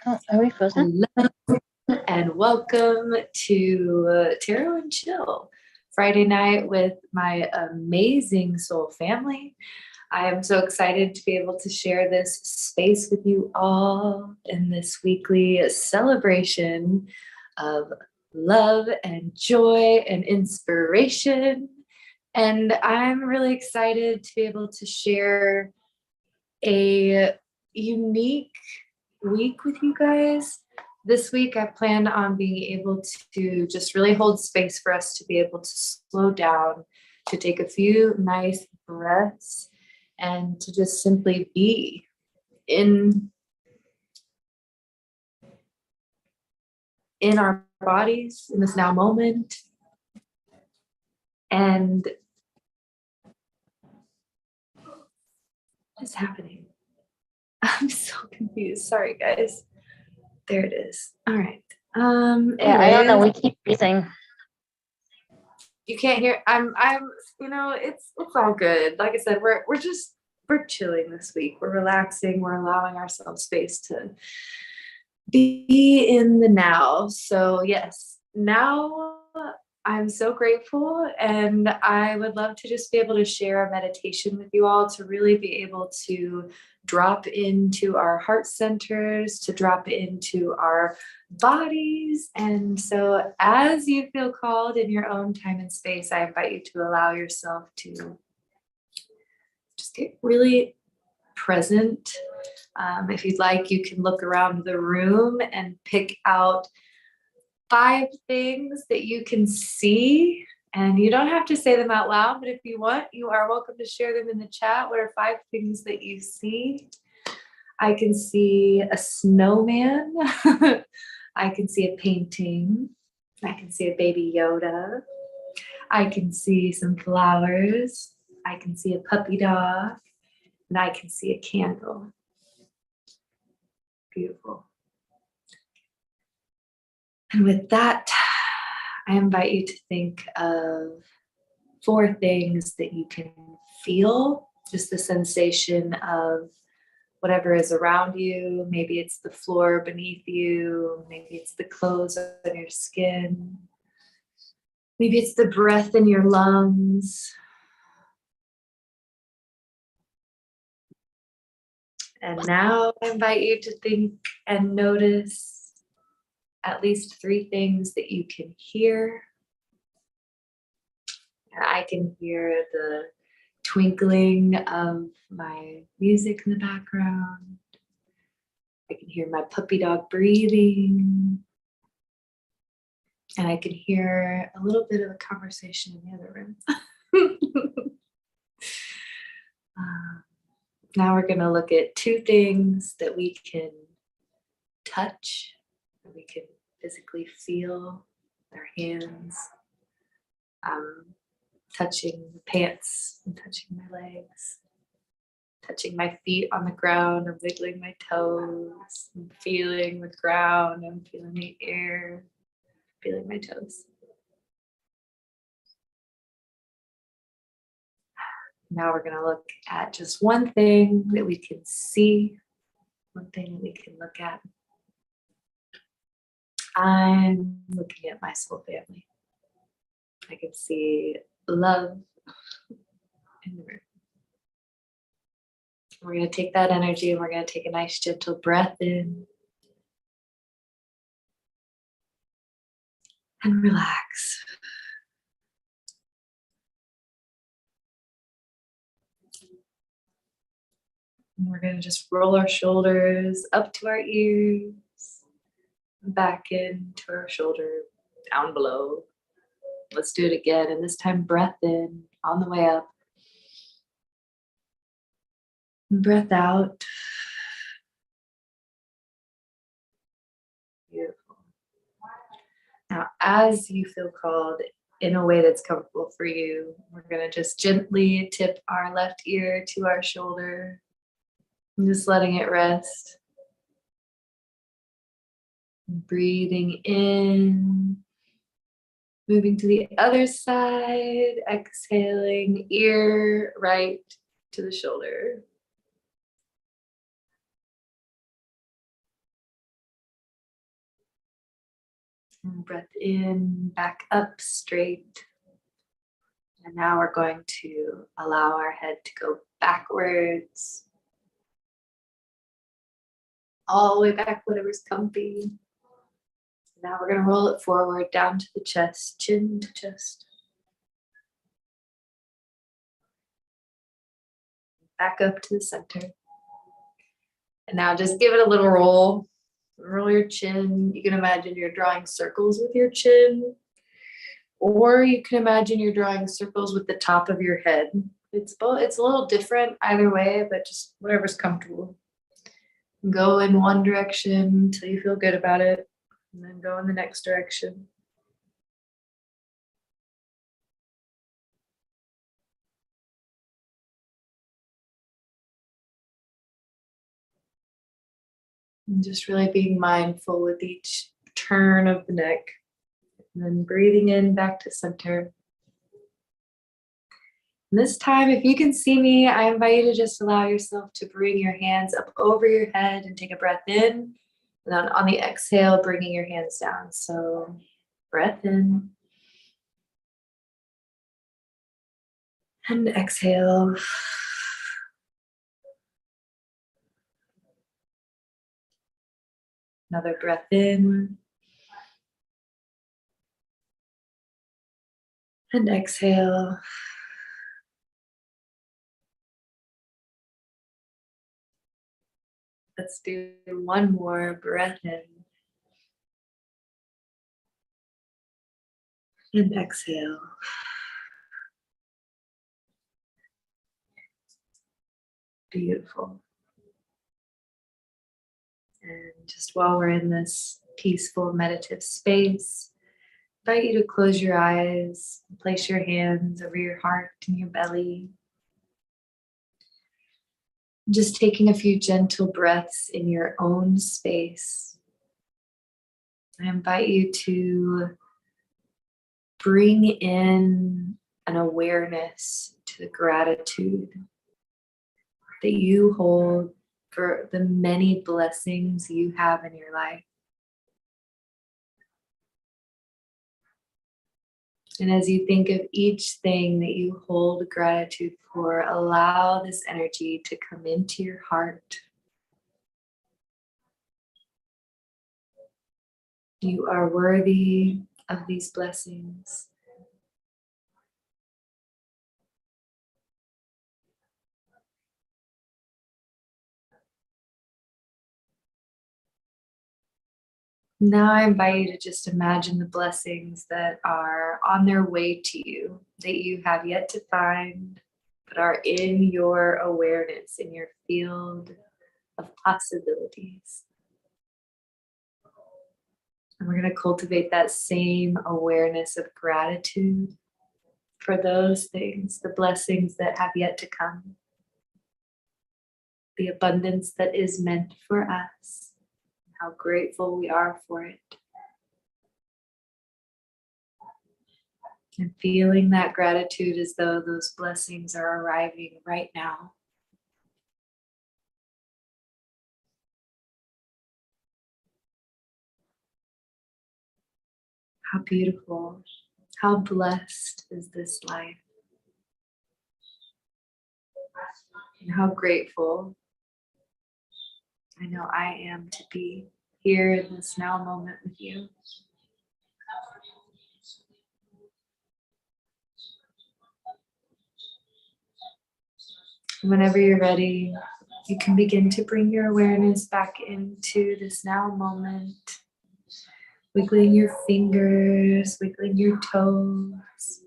Oh, are we frozen? Hello and welcome to Tarot and Chill Friday night with my amazing soul family. I am so excited to be able to share this space with you all in this weekly celebration of love and joy and inspiration. And I'm really excited to be able to share a unique week with you guys. This week, I plan on being able to just really hold space for us to be able to slow down, to take a few nice breaths, and to just simply be in our bodies in this now moment. And what's happening? I'm so confused. Sorry, guys. There it is. All right. Yeah, I don't know. Anyways, We keep freezing. you can't hear. It's all good. Like I said, we're chilling this week. We're relaxing. We're allowing ourselves space to be in the now. So yes, now I'm so grateful, and I would love to just be able to share a meditation with you all to really be able to drop into our heart centers, to drop into our bodies. And so, as you feel called in your own time and space, I invite you to allow yourself to just get really present. If you'd like, you can look around the room and pick out 5 things that you can see. And you don't have to say them out loud, but if you want, you are welcome to share them in the chat. What are 5 things that you see? I can see a snowman. I can see a painting. I can see a baby Yoda. I can see some flowers. I can see a puppy dog. And I can see a candle. Beautiful. And with that, I invite you to think of 4 things that you can feel, just the sensation of whatever is around you. Maybe it's the floor beneath you, maybe it's the clothes on your skin, maybe it's the breath in your lungs. And now I invite you to think and notice at least 3 things that you can hear. I can hear the twinkling of my music in the background. I can hear my puppy dog breathing. And I can hear a little bit of a conversation in the other room. Now we're going to look at 2 things that we can touch, that we can physically feel with our hands. Touching the pants and touching my legs, touching my feet on the ground. I'm wiggling my toes. I'm feeling the ground. I'm feeling the air, feeling my toes. Now we're going to look at just one thing that we can see, one thing that we can look at. I'm looking at my soul family. I can see love in the room. We're going to take that energy and we're going to take a nice gentle breath in and relax. And we're going to just roll our shoulders up to our ears, back into our shoulder, down below. Let's do it again. And this time, breath in on the way up. Breath out. Beautiful. Now, as you feel called in a way that's comfortable for you, we're going to just gently tip our left ear to our shoulder and just letting it rest. Breathing in, moving to the other side, exhaling, ear right to the shoulder. And breath in, back up straight. And now we're going to allow our head to go backwards. All the way back, whatever's comfy. Now we're going to roll it forward down to the chest, chin to chest. Back up to the center. And now just give it a little roll. Roll your chin. You can imagine you're drawing circles with your chin. Or you can imagine you're drawing circles with the top of your head. It's both. It's a little different either way, but just whatever's comfortable. Go in one direction until you feel good about it, and then go in the next direction. And just really being mindful with each turn of the neck. And then breathing in back to center. And this time, if you can see me, I invite you to just allow yourself to bring your hands up over your head and take a breath in. And then on the exhale, bringing your hands down. So breath in. And exhale. Another breath in. And exhale. Let's do one more breath in. And exhale. Beautiful. And just while we're in this peaceful meditative space, I invite you to close your eyes, place your hands over your heart and your belly. Just taking a few gentle breaths in your own space. I invite you to bring in an awareness to the gratitude that you hold for the many blessings you have in your life. And as you think of each thing that you hold gratitude for, allow this energy to come into your heart. You are worthy of these blessings. Now I invite you to just imagine the blessings that are on their way to you, that you have yet to find, but are in your awareness, in your field of possibilities. And we're going to cultivate that same awareness of gratitude for those things, the blessings that have yet to come, the abundance that is meant for us. How grateful we are for it. And feeling that gratitude as though those blessings are arriving right now. How beautiful, how blessed is this life. And how grateful I know I am to be here in this now moment with you. Whenever you're ready, you can begin to bring your awareness back into this now moment. Wiggling your fingers, wiggling your toes,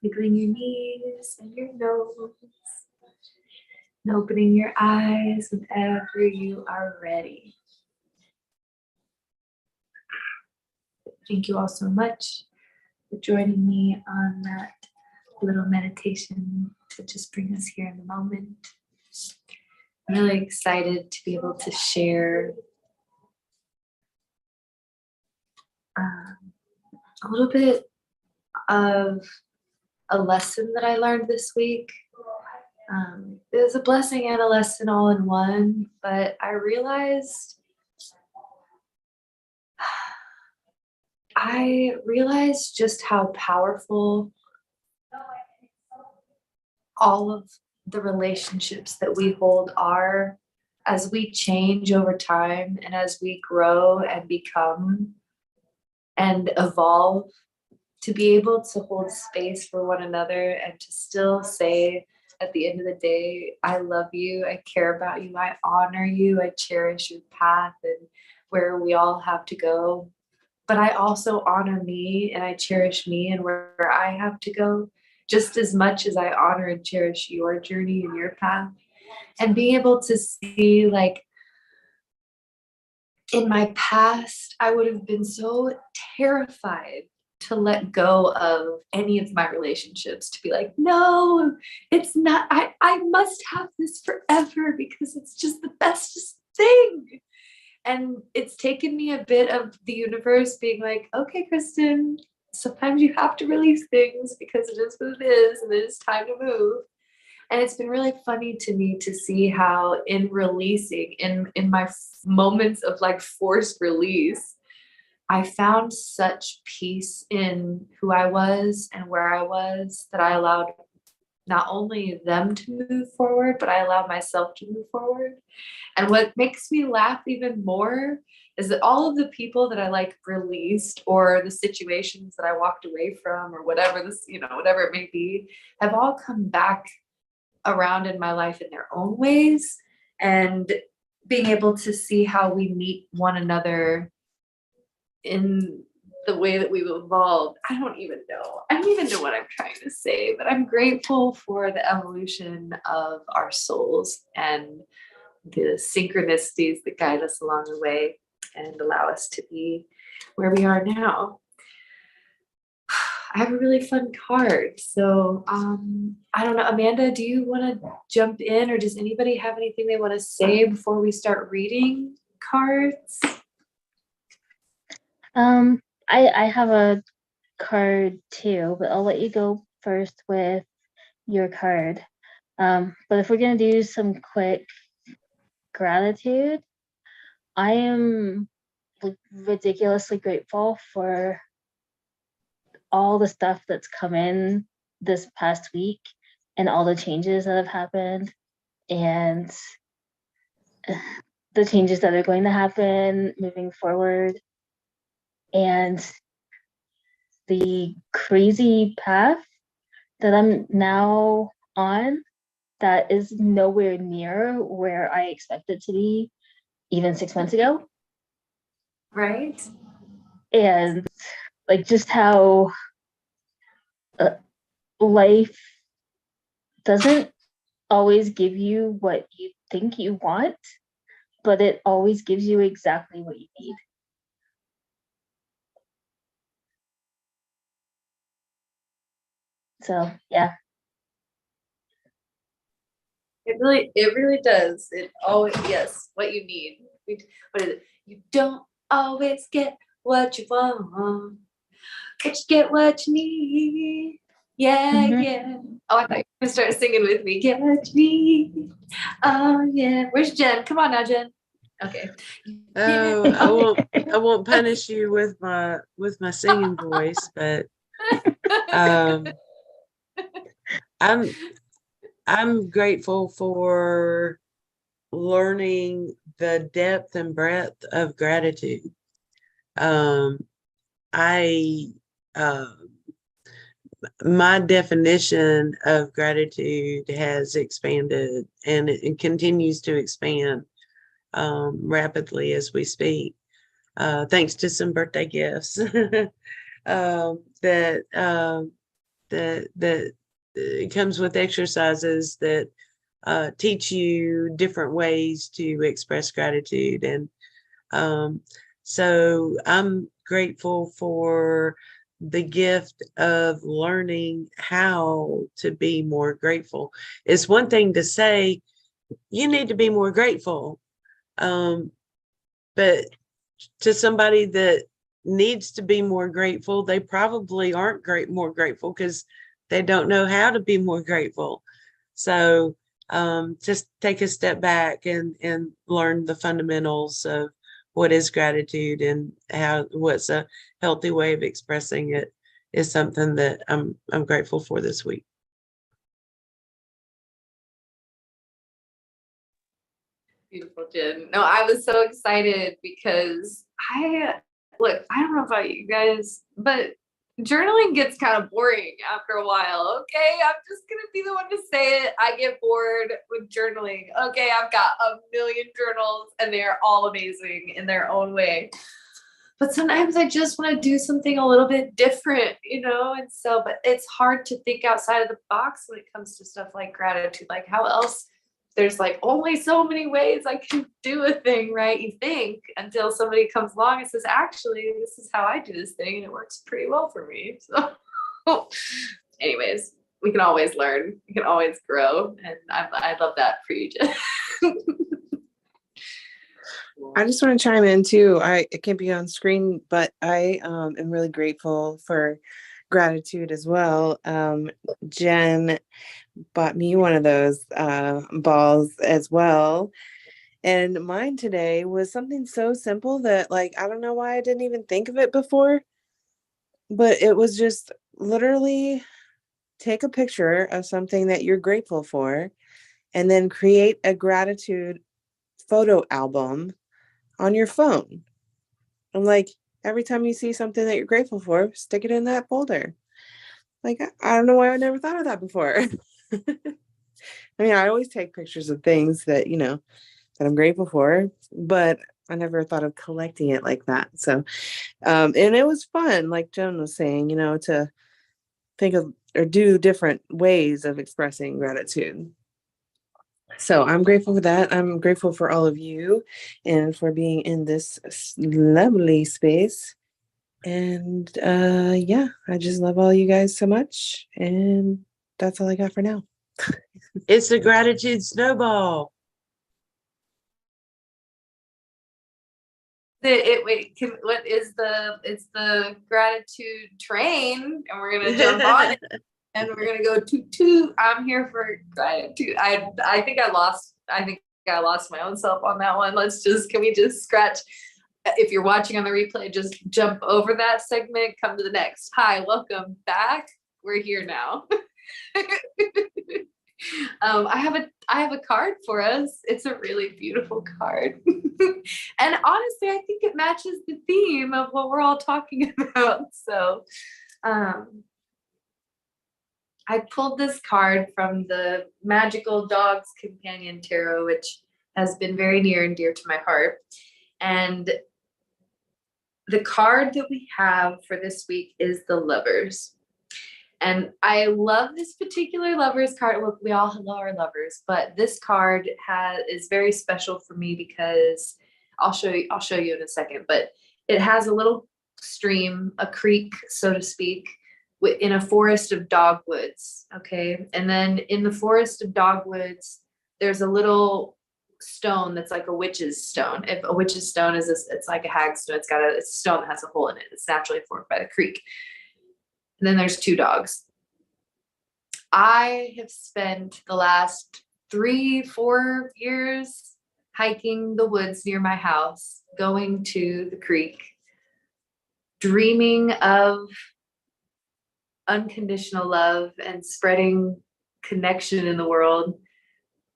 wiggling your knees and your nose. And opening your eyes whenever you are ready. Thank you all so much for joining me on that little meditation to just bring us here in the moment. I'm really excited to be able to share a little bit of a lesson that I learned this week. It was a blessing and a lesson all in one, but I realized I realized just how powerful all of the relationships that we hold are as we change over time and as we grow and become and evolve, to be able to hold space for one another and to still say at the end of the day, I love you, I care about you, I honor you, I cherish your path and where we all have to go. But I also honor me and I cherish me and where I have to go just as much as I honor and cherish your journey and your path. And being able to see, like, in my past, I would have been so terrified to let go of any of my relationships, to be like, no, it's not, I must have this forever because it's just the bestest thing. And it's taken me a bit of the universe being like, okay, Kristen, sometimes you have to release things because it is what it is and it is time to move. And it's been really funny to me to see how in releasing, in my moments of like forced release, I found such peace in who I was and where I was that I allowed not only them to move forward, but I allowed myself to move forward. And what makes me laugh even more is that all of the people that I like released, or the situations that I walked away from, or whatever this, whatever it may be, have all come back around in my life in their own ways. And being able to see how we meet one another in the way that we've evolved. I don't even know what I'm trying to say, but I'm grateful for the evolution of our souls and the synchronicities that guide us along the way and allow us to be where we are now. I have a really fun card. So I don't know, Amanda, do you want to jump in, or does anybody have anything they want to say before we start reading cards? I have a card too, but I'll let you go first with your card. But if we're gonna do some quick gratitude, I am ridiculously grateful for all the stuff that's come in this past week and all the changes that have happened and the changes that are going to happen moving forward, and the crazy path that I'm now on that is nowhere near where I expected to be even 6 months ago. Right. And like just how life doesn't always give you what you think you want, but it always gives you exactly what you need. So yeah. It really does. It always, yes, what you need. What is it? You don't always get what you want, but you get what you need. Yeah, yeah. Oh, I thought you were gonna start singing with me. Get what you need. Oh yeah. Where's Jen? Come on now, Jen. Okay. Oh, I won't punish you with my singing voice, but I'm grateful for learning the depth and breadth of gratitude. My definition of gratitude has expanded, and it continues to expand rapidly as we speak, thanks to some birthday gifts that it comes with exercises that teach you different ways to express gratitude. And so I'm grateful for the gift of learning how to be more grateful. It's one thing to say, you need to be more grateful. But to somebody that needs to be more grateful, they probably aren't more grateful because they don't know how to be more grateful. So just take a step back and learn the fundamentals of what is gratitude and what's a healthy way of expressing it is something that I'm grateful for this week. Beautiful, Jen. No, I was so excited because look, I don't know about you guys, but journaling gets kind of boring after a while. Okay, I'm just gonna be the one to say it. I get bored with journaling. Okay, I've got a million journals and they are all amazing in their own way. But sometimes I just want to do something a little bit different, and so, but it's hard to think outside of the box when it comes to stuff like gratitude. Like, how else? There's like only so many ways I can do a thing, right? You think, until somebody comes along and says, actually, this is how I do this thing, and it works pretty well for me. So, anyways, we can always learn, we can always grow, and I love that for you, Jen. I just want to chime in too. I can't be on screen, but I am really grateful for gratitude as well. Jen bought me one of those balls as well. And mine today was something so simple that, like, I don't know why I didn't even think of it before, but it was just literally take a picture of something that you're grateful for and then create a gratitude photo album on your phone. I'm like, every time you see something that you're grateful for, stick it in that folder. Like, I don't know why I never thought of that before. I mean, I always take pictures of things that, that I'm grateful for, but I never thought of collecting it like that. So, and it was fun, like Joan was saying, to think of or do different ways of expressing gratitude. So I'm grateful for that. I'm grateful for all of you and for being in this lovely space. And yeah, I just love all you guys so much. And that's all I got for now. It's a gratitude snowball. It's the gratitude train, and we're gonna jump on it. And we're gonna go toot toot. I'm here for gratitude. I think I lost my own self on that one. Can we just scratch? If you're watching on the replay, just jump over that segment, come to the next. Hi, welcome back. We're here now. I have a card for us. It's a really beautiful card. And honestly, I think it matches the theme of what we're all talking about. So I pulled this card from the Magical Dogs Companion Tarot, which has been very near and dear to my heart. And the card that we have for this week is the Lovers. And I love this particular Lovers card. Look, we all love our lovers, but this card is very special for me because I'll show you in a second, but it has a little stream, a creek, so to speak, in a forest of dogwoods. Okay. And then in the forest of dogwoods, there's a little stone that's like a witch's stone. If a witch's stone it's like a hag stone. It's a stone that has a hole in it. It's naturally formed by the creek. And then there's two dogs. I have spent the last 3-4 years hiking the woods near my house, going to the creek, dreaming of unconditional love and spreading connection in the world,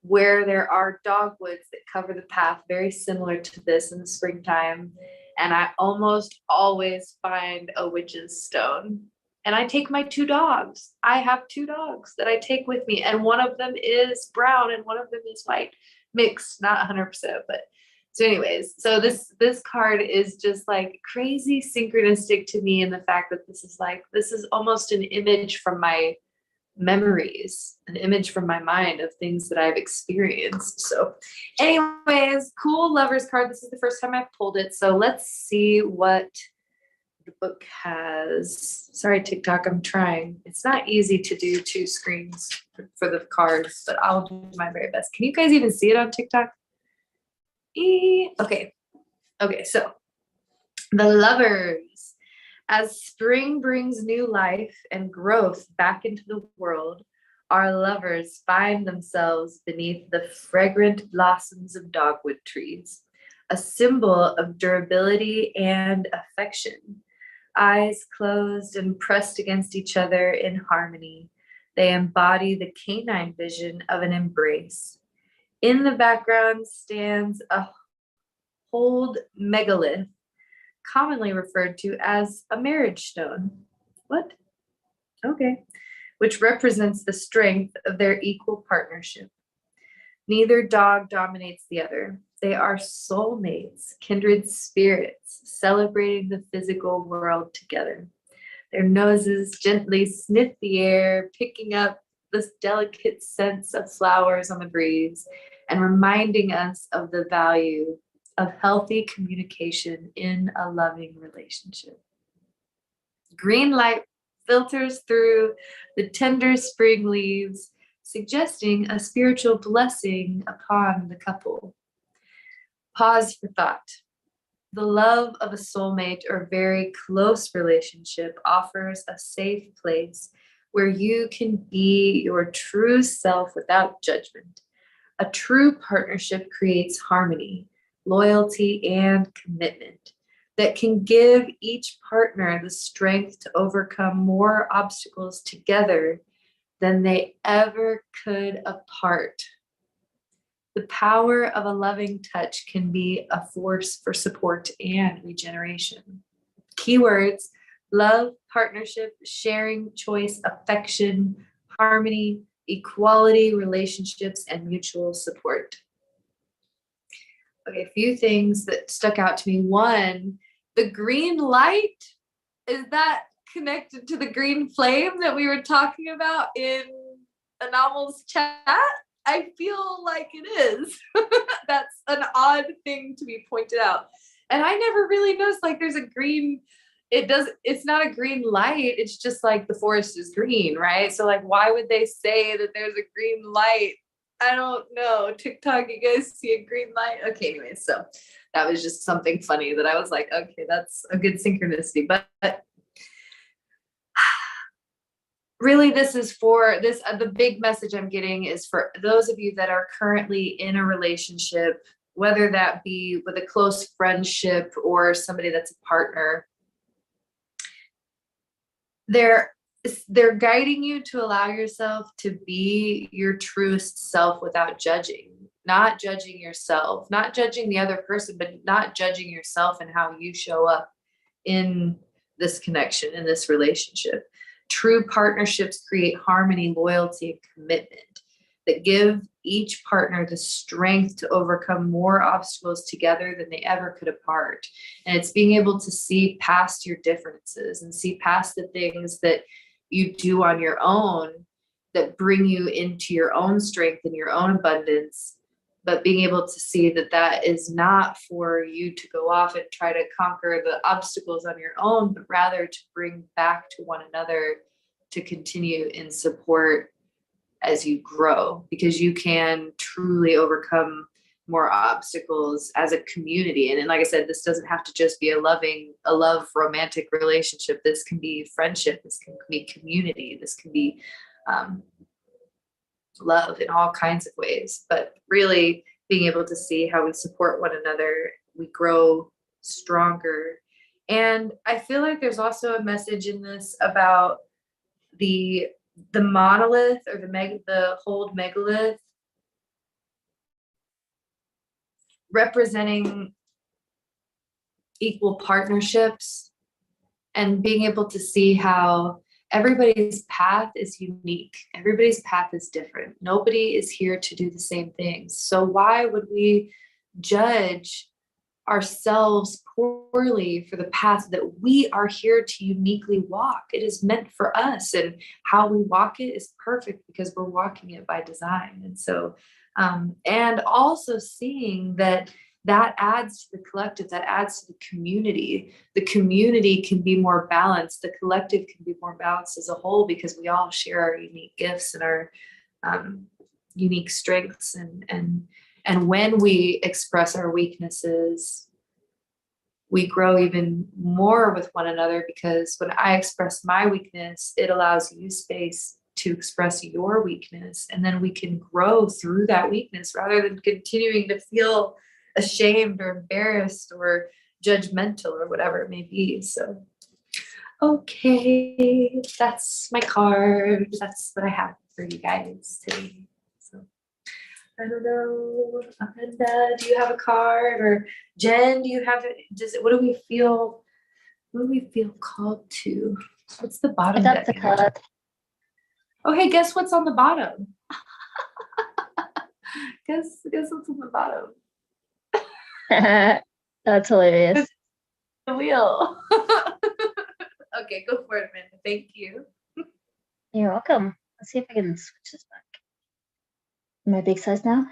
where there are dogwoods that cover the path very similar to this in the springtime. And I almost always find a witch's stone. And I take my two dogs. I have two dogs that I take with me. And one of them is brown and one of them is white. Mixed, not 100%, but so anyways, so this card is just like crazy synchronistic to me in the fact that this is almost an image from my memories, an image from my mind of things that I've experienced. So anyways, cool Lovers card. This is the first time I've pulled it. So let's see what the book has. Sorry, TikTok, I'm trying. It's not easy to do two screens for the cards, but I'll do my very best. Can you guys even see it on TikTok? Okay, so the Lovers. As spring brings new life and growth back into the world, our lovers find themselves beneath the fragrant blossoms of dogwood trees. a symbol of durability and affection. Eyes closed and pressed against each other in harmony, they embody the canine vision of an embrace. In the background stands a hold megalith, commonly referred to as a marriage stone. What? Okay. Which represents the strength of their equal partnership. Neither dog dominates the other. They are soulmates, kindred spirits, celebrating the physical world together. Their noses gently sniff the air, picking up this delicate scents of flowers on the breeze and reminding us of the value of healthy communication in a loving relationship. Green light filters through the tender spring leaves, suggesting a spiritual blessing upon the couple. Pause for thought. The love of a soulmate or very close relationship offers a safe place where you can be your true self without judgment. A true partnership creates harmony, loyalty, and commitment that can give each partner the strength to overcome more obstacles together than they ever could apart. The power of a loving touch can be a force for support and regeneration. Keywords: love, partnership, sharing, choice, affection, harmony, equality, relationships, and mutual support. Okay, a few things that stuck out to me. One, the green light, is that connected to the green flame that we were talking about in Anomal's chat? I feel like it is. That's an odd thing to be pointed out. And I never really noticed like there's a green, it's not a green light. It's just like the forest is green, right? So like, why would they say that there's a green light? I don't know. TikTok, you guys see a green light? Okay, anyway, so that was just something funny that I was like, okay, that's a good synchronicity. But really, this is for this, the big message I'm getting is for those of you that are currently in a relationship, whether that be with a close friendship or somebody that's a partner. They're guiding you to allow yourself to be your truest self without judging, not judging yourself, not judging the other person, but not judging yourself and how you show up in this connection, in this relationship. True partnerships create harmony, loyalty, and commitment that give each partner the strength to overcome more obstacles together than they ever could apart. And it's being able to see past your differences and see past the things that you do on your own that bring you into your own strength and your own abundance, but being able to see that that is not for you to go off and try to conquer the obstacles on your own, but rather to bring back to one another to continue in support as you grow, because you can truly overcome more obstacles as a community. And like I said, this doesn't have to just be a love romantic relationship. This can be friendship. This can be community. This can be love in all kinds of ways. But really being able to see how we support one another, we grow stronger. And I feel like there's also a message in this about the monolith or the hold megalith representing equal partnerships and being able to see how everybody's path is unique. Everybody's path is different. Nobody is here to do the same things. So why would we judge ourselves poorly for the path that we are here to uniquely walk? It is meant for us, and how we walk it is perfect because we're walking it by design. And so, and also seeing that adds to the collective, that adds to the community. The community can be more balanced. The collective can be more balanced as a whole because we all share our unique gifts and our unique strengths. And when we express our weaknesses, we grow even more with one another, because when I express my weakness, it allows you space to express your weakness. And then we can grow through that weakness rather than continuing to feel ashamed or embarrassed or judgmental or whatever it may be. So, okay, that's my card. That's what I have for you guys today. So, I don't know, Amanda, do you have a card, or Jen, do you have it? What do we feel? What do we feel called to? What's the I bottom got deck the energy? card. Oh, hey, guess what's on the bottom? Guess what's on the bottom? That's hilarious. The wheel. Okay, go for it, Amanda. Thank you. You're welcome. Let's see if I can switch this back. Am I big size now?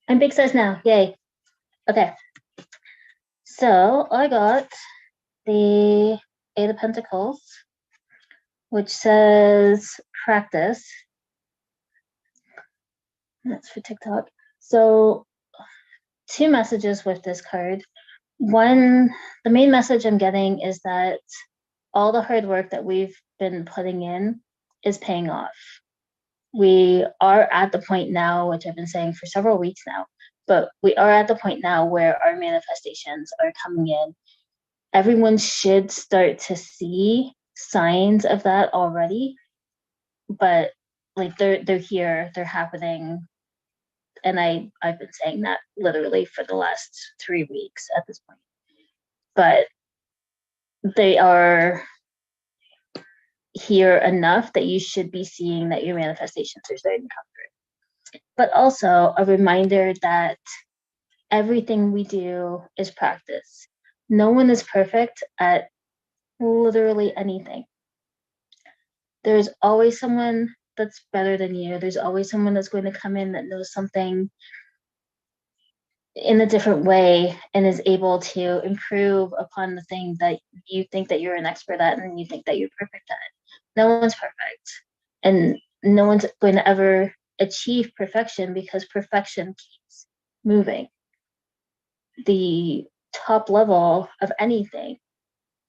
I'm big size now. Yay. Okay. So I got the Eight of Pentacles, which says practice. That's for TikTok. So two messages with this card. One, the main message I'm getting is that all the hard work that we've been putting in is paying off. We are at the point now, which I've been saying for several weeks now, but we are at the point now where our manifestations are coming in. Everyone should start to see signs of that already, but like they're here, they're happening. And I've been saying that literally for the last 3 weeks at this point. But they are here enough that you should be seeing that your manifestations are starting to come through. But also a reminder that everything we do is practice. No one is perfect at literally anything. There's always someone that's better than you. There's always someone that's going to come in that knows something in a different way and is able to improve upon the thing that you think that you're an expert at and you think that you're perfect at. No one's perfect, and no one's going to ever achieve perfection because perfection keeps moving. The top level of anything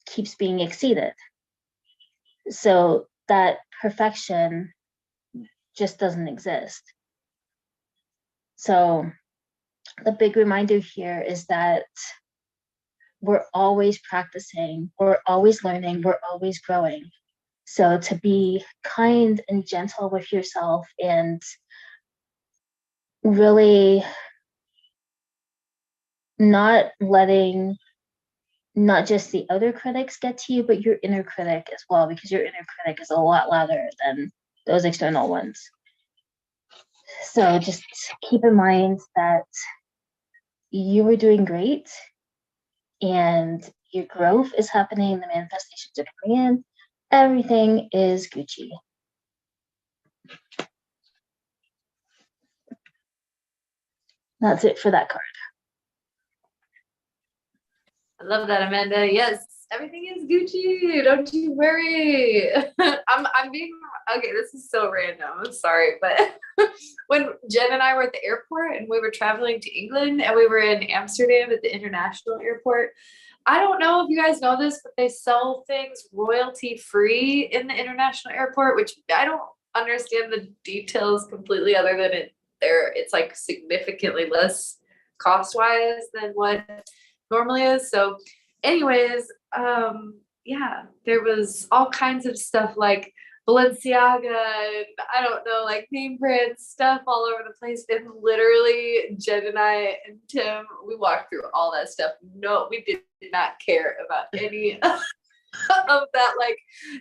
keeps being exceeded. So that perfection just doesn't exist. So the big reminder here is that we're always practicing, we're always learning, we're always growing. So to be kind and gentle with yourself and really not letting not just the other critics get to you, but your inner critic as well, because your inner critic is a lot louder than those external ones. So just keep in mind that you are doing great and your growth is happening, the manifestations are coming in, everything is Gucci. That's it for that card. I love that, Amanda. Yes, everything is Gucci. Don't you worry. I'm being okay. This is so random. I'm sorry, but when Jen and I were at the airport and we were traveling to England and we were in Amsterdam at the international airport, I don't know if you guys know this, but they sell things royalty free in the international airport, which I don't understand the details completely, other than it's like significantly less cost wise than what normally is. So anyways, yeah, there was all kinds of stuff like Balenciaga and I don't know, like name brand stuff all over the place. And literally Jen and I and Tim, we walked through all that stuff. No, we did not care about any of that like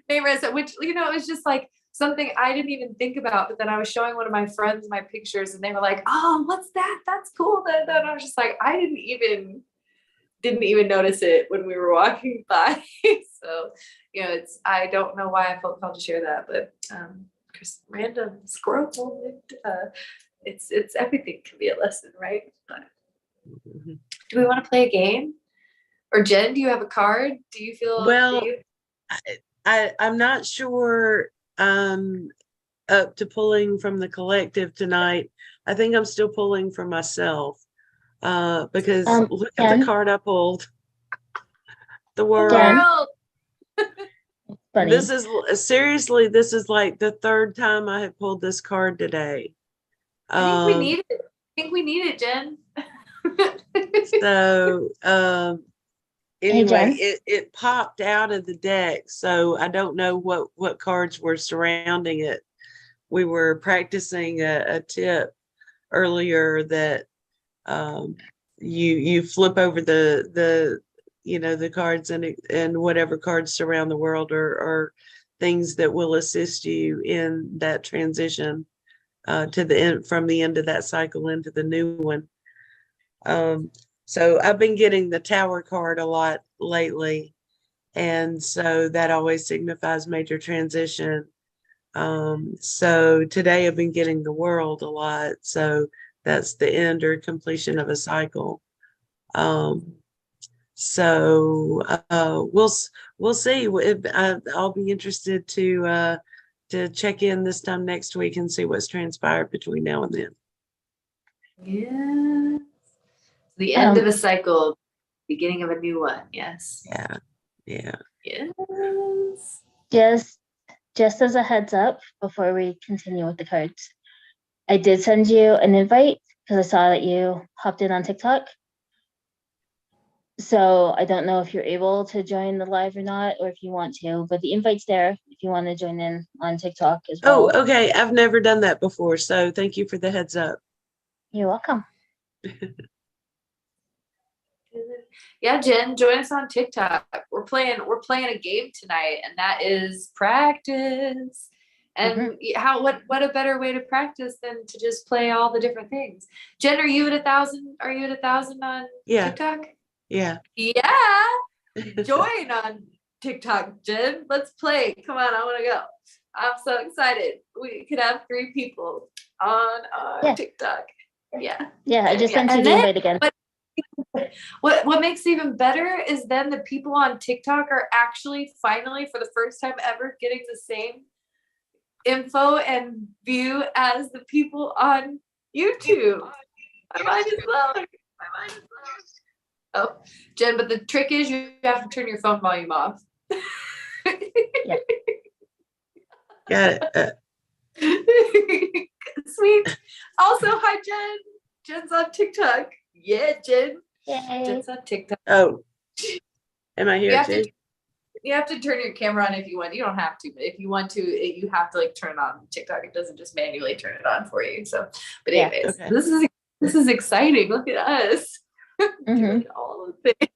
name brand stuff, which, you know, it was just like something I didn't even think about. But then I was showing one of my friends my pictures and they were like, oh, what's that? That's cool. And I was just like, I didn't even notice it when we were walking by. So, you know, I don't know why I felt called to share that, but just random scroll moment. It's everything can be a lesson, right? But do we want to play a game? Or Jen, do you have a card? Do you feel Well, I'm not sure up to pulling from the collective tonight. I think I'm still pulling for myself. Because look at the card I pulled. The world. Funny. This is seriously, this is like the third time I have pulled this card today. I think we need it. Jen. So Hey, anyway, Jen. it popped out of the deck, so I don't know what cards were surrounding it. We were practicing a tip earlier that you flip over the the cards, and whatever cards surround the world are things that will assist you in that transition to the end, from the end of that cycle into the new one. So I've been getting the Tower card a lot lately, and so that always signifies major transition. So today I've been getting the World a lot, so that's the end or completion of a cycle. So we'll see. I'll be interested to check in this time next week and see what's transpired between now and then. Yeah. The end of Um, a cycle, beginning of a new one. Yes. Yeah. Yes. just as a heads up before we continue with the cards, I did send you an invite because I saw that you hopped in on TikTok. So I don't know if you're able to join the live or not, or if you want to, but the invite's there if you want to join in on TikTok as well. Oh, okay. I've never done that before, so thank you for the heads up. You're welcome. Yeah, Jen, join us on TikTok. We're playing a game tonight, and that is practice. And what a better way to practice than to just play all the different things. Jen, are you at 1,000? Are you at 1,000 on TikTok? Yeah. Yeah. Join on TikTok, Jen. Let's play. Come on, I want to go. I'm so excited. We could have 3 people on our TikTok. Yeah. Yeah, I just sent you And the then- invite again. What makes it even better is then the people on TikTok are actually finally, for the first time ever, getting the same info and view as the people on YouTube. I might as well. Oh, Jen, but the trick is you have to turn your phone volume off. Got it. Sweet. Also, hi, Jen. Jen's on TikTok. Yeah, Jen. Yay. Jen's on TikTok. Oh, am I here too? You have to turn your camera on if you want. You don't have to, but if you want to, you have to like turn it on TikTok. It doesn't just manually turn it on for you. So, but Yeah. anyways, Okay. this is exciting. Look at us doing all the things.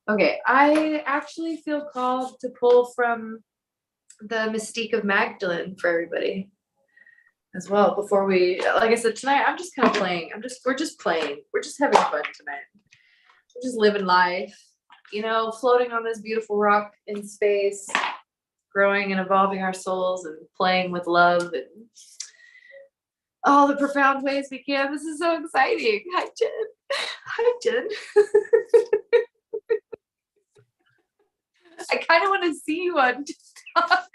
Okay, I actually feel called to pull from the Mystique of Magdalene for everybody as well. Before we, like I said, tonight I'm just kind of playing. We're just playing. We're just having fun tonight. We're just living life, you know, floating on this beautiful rock in space, growing and evolving our souls and playing with love and all the profound ways we can. This is so exciting. Hi, Jen. Hi, Jen. I kind of want to see you on TikTok.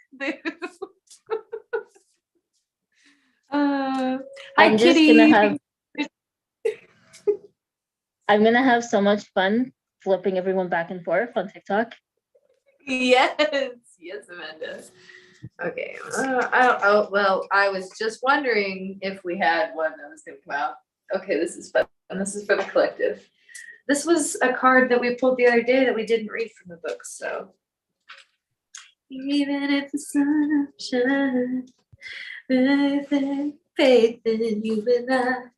Hi, I'm just Kitty. I'm gonna have so much fun flipping everyone back and forth on TikTok. Yes, Amanda. Okay. Well, I was just wondering if we had one that was going to come out. Okay, this is fun. And this is for the collective. This was a card that we pulled the other day that we didn't read from the book. So, even if the sun shines with faith in you and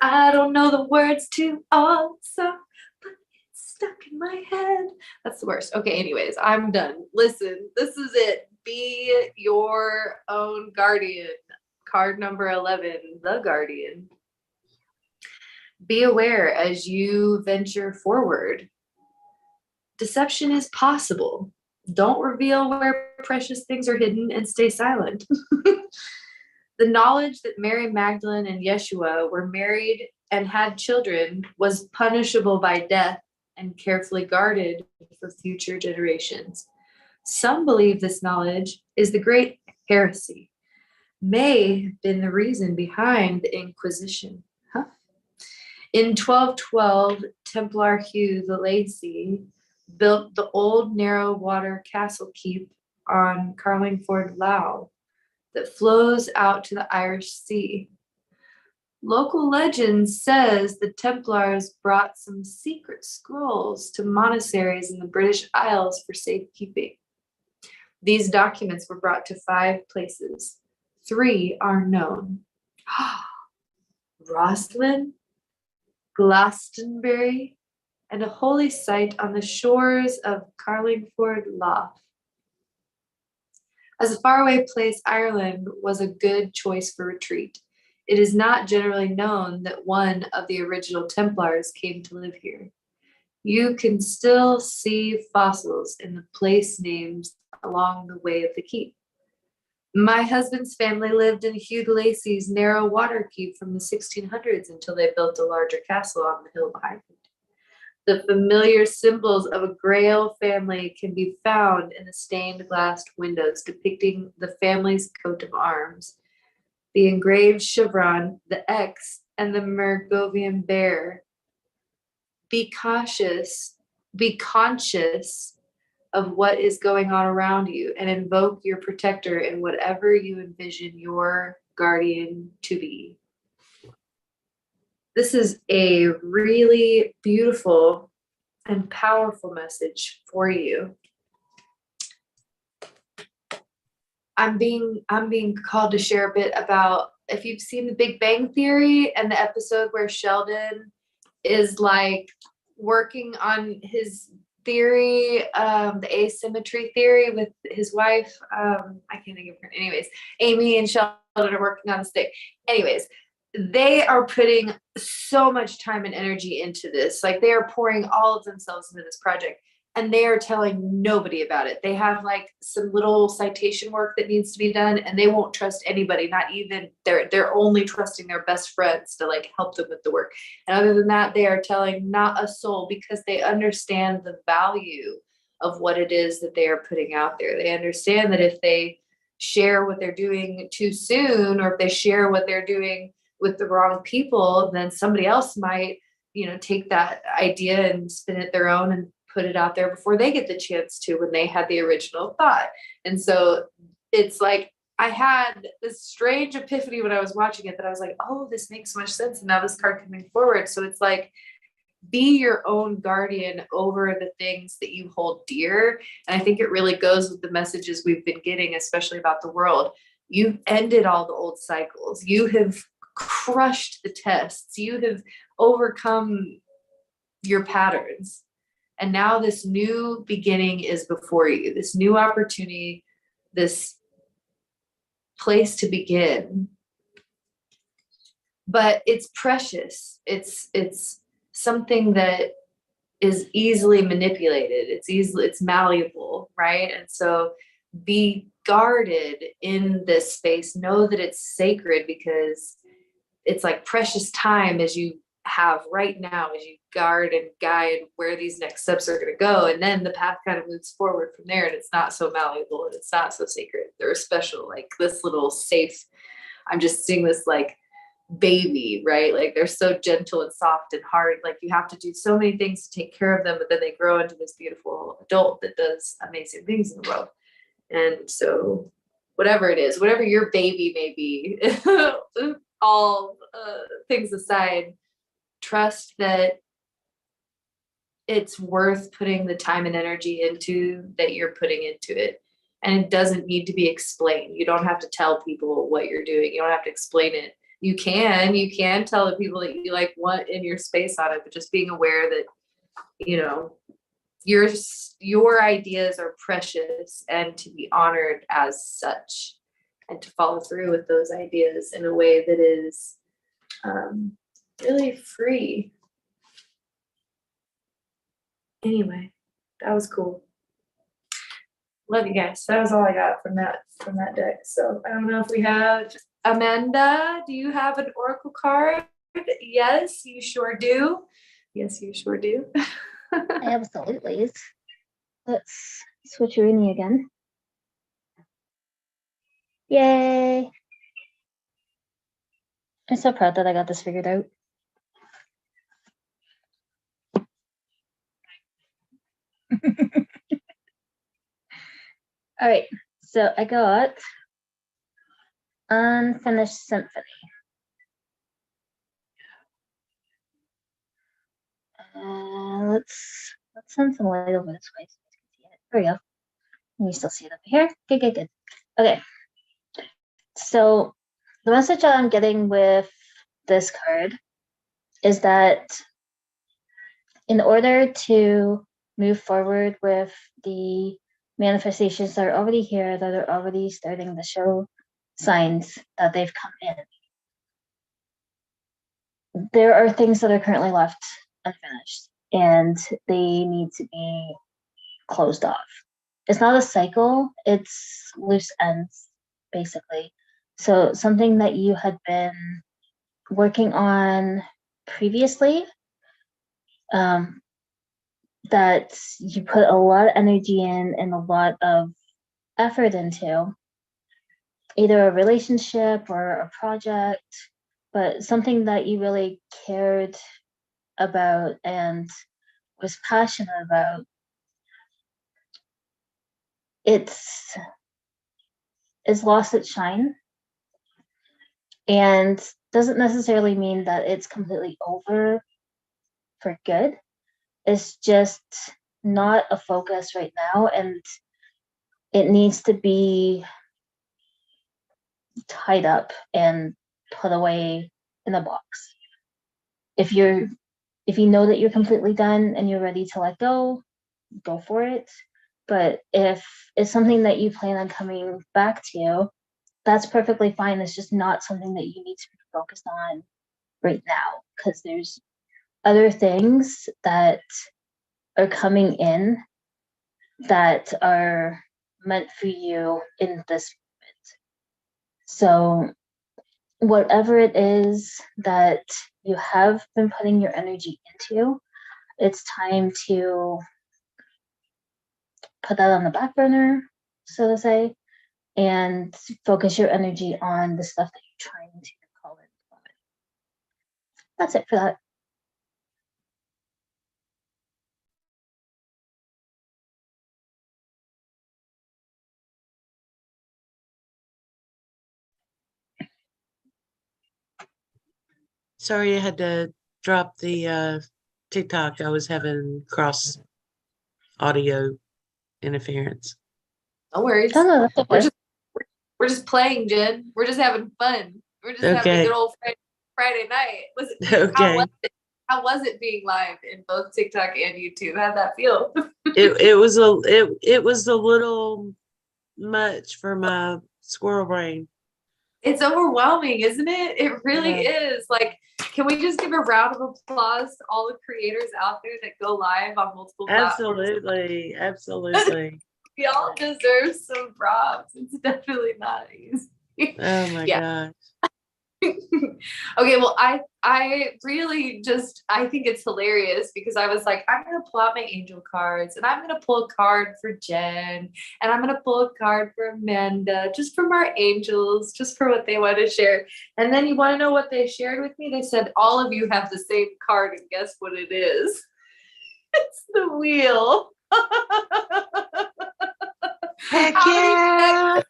I don't know the words to all the song, but it's stuck in my head. That's the worst. Okay, anyways, I'm done. Listen, this is it. Be your own guardian. Card number 11, the guardian. Be aware as you venture forward. Deception is possible. Don't reveal where precious things are hidden and stay silent. The knowledge that Mary Magdalene and Yeshua were married and had children was punishable by death and carefully guarded for future generations. Some believe this knowledge is the great heresy, may have been the reason behind the Inquisition. In 1212, Templar Hugh the Lacy built the old narrow water castle keep on Carlingford Lough that flows out to the Irish Sea. Local legend says the Templars brought some secret scrolls to monasteries in the British Isles for safekeeping. These documents were brought to 5 places. 3 are known. Rosslyn, Glastonbury, and a holy site on the shores of Carlingford Lough. As a faraway place, Ireland was a good choice for retreat. It is not generally known that one of the original Templars came to live here. You can still see fossils in the place names along the way of the keep. My husband's family lived in Hugh Lacey's narrow water keep from the 1600s until they built a larger castle on the hill behind it. The familiar symbols of a Grail family can be found in the stained glass windows depicting the family's coat of arms. The engraved chevron, the X, and the Mergovian bear. Be conscious of what is going on around you and invoke your protector in whatever you envision your guardian to be. This is a really beautiful and powerful message for you. I'm being called to share a bit about, if you've seen The Big Bang Theory and the episode where Sheldon is like working on his theory, the asymmetry theory with his wife. I can't think of her. Anyways, Amy and Sheldon are working on this thing. Anyways, they are putting so much time and energy into this. Like, they are pouring all of themselves into this project, and they are telling nobody about it. They have like some little citation work that needs to be done, and they won't trust anybody, not even they're only trusting their best friends to like help them with the work. And other than that, they are telling not a soul, because they understand the value of what it is that they are putting out there. They understand that if they share what they're doing too soon, or if they share what they're doing with the wrong people, then somebody else might, take that idea and spin it their own and put it out there before they get the chance to, when they had the original thought. And so it's like, I had this strange epiphany when I was watching it, that I was like, oh, this makes so much sense. And now this card coming forward. So it's like, be your own guardian over the things that you hold dear. And I think it really goes with the messages we've been getting, especially about the world. You've ended all the old cycles. You have crushed the tests. You have overcome your patterns. And now this new beginning is before you, this new opportunity, this place to begin. But it's precious. It's something that is easily manipulated. It's malleable, right? And so be guarded in this space. Know that it's sacred, because it's like precious time as you have right now, as you guard and guide where these next steps are going to go. And then the path kind of moves forward from there, and it's not so malleable and it's not so sacred. They're special, like this little safe, I'm just seeing this like baby, right? Like, they're so gentle and soft and hard. Like, you have to do so many things to take care of them, but then they grow into this beautiful adult that does amazing things in the world. And so whatever it is, whatever your baby may be, all things aside, trust that it's worth putting the time and energy into, that you're putting into it. And it doesn't need to be explained. You don't have to tell people what you're doing. You don't have to explain it. You can tell the people that you like want in your space on it, but just being aware that, your ideas are precious and to be honored as such, and to follow through with those ideas in a way that is really free. Anyway, that was cool. Love you guys. That was all I got from that deck. So I don't know if we have Amanda. Do you have an oracle card? Yes, you sure do. Yes, you sure do. Absolutely. Let's switch Rooney again. Yay! I'm so proud that I got this figured out. All right, so I got Unfinished Symphony. let's send some light over this way so you can see it. There we go. Can you still see it over here? Good, good, good. Okay. So the message that I'm getting with this card is that in order to move forward with the manifestations that are already here, that are already starting to show signs that they've come in, there are things that are currently left unfinished and they need to be closed off. It's not a cycle, it's loose ends, basically. So something that you had been working on previously, that you put a lot of energy in and a lot of effort into, either a relationship or a project, but something that you really cared about and was passionate about, it's lost its shine, and doesn't necessarily mean that it's completely over for good. It's just not a focus right now, and it needs to be tied up and put away in a box. If you know that you're completely done and you're ready to let go for it. But if it's something that you plan on coming back to, that's perfectly fine. It's just not something that you need to be focused on right now, because there's other things that are coming in that are meant for you in this moment. So whatever it is that you have been putting your energy into, it's time to put that on the back burner, so to say, and focus your energy on the stuff that you're trying to call in. That's it for that. Sorry, I had to drop the TikTok. I was having cross audio interference. No worries. Oh, no, that's okay. We're just playing, Jen. We're just having fun. We're just having a Okay. good old Friday night. Okay. How was it being live in both TikTok and YouTube? How'd that feel? It was a little much for my squirrel brain. It's overwhelming, isn't it? It really Yeah. is. Like, can we just give a round of applause to all the creators out there that go live on multiple platforms? Absolutely. Absolutely. We all deserve some props. It's definitely not easy. Oh my gosh. Okay, well, I really just, I think it's hilarious because I was like, I'm gonna pull out my angel cards and I'm gonna pull a card for Jen and I'm gonna pull a card for Amanda, just from our angels, just for what they want to share. And then you want to know what they shared with me? They said all of you have the same card, and guess what it is? It's the wheel. Heck yeah.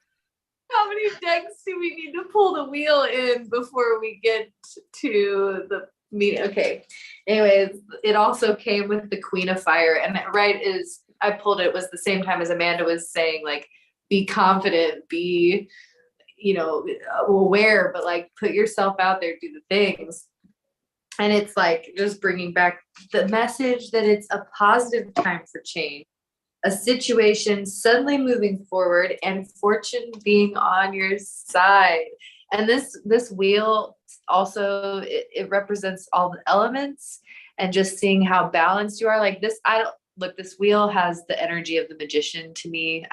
How many decks do we need to pull the wheel in before we get to the meeting? Okay. Anyways, it also came with the Queen of Fire. And right as I pulled it was the same time as Amanda was saying, like, be confident, be, aware, but like put yourself out there, do the things. And it's like just bringing back the message that it's a positive time for change. A situation suddenly moving forward and fortune being on your side. And this wheel also, it represents all the elements and just seeing how balanced you are. Like this, this wheel has the energy of the magician to me.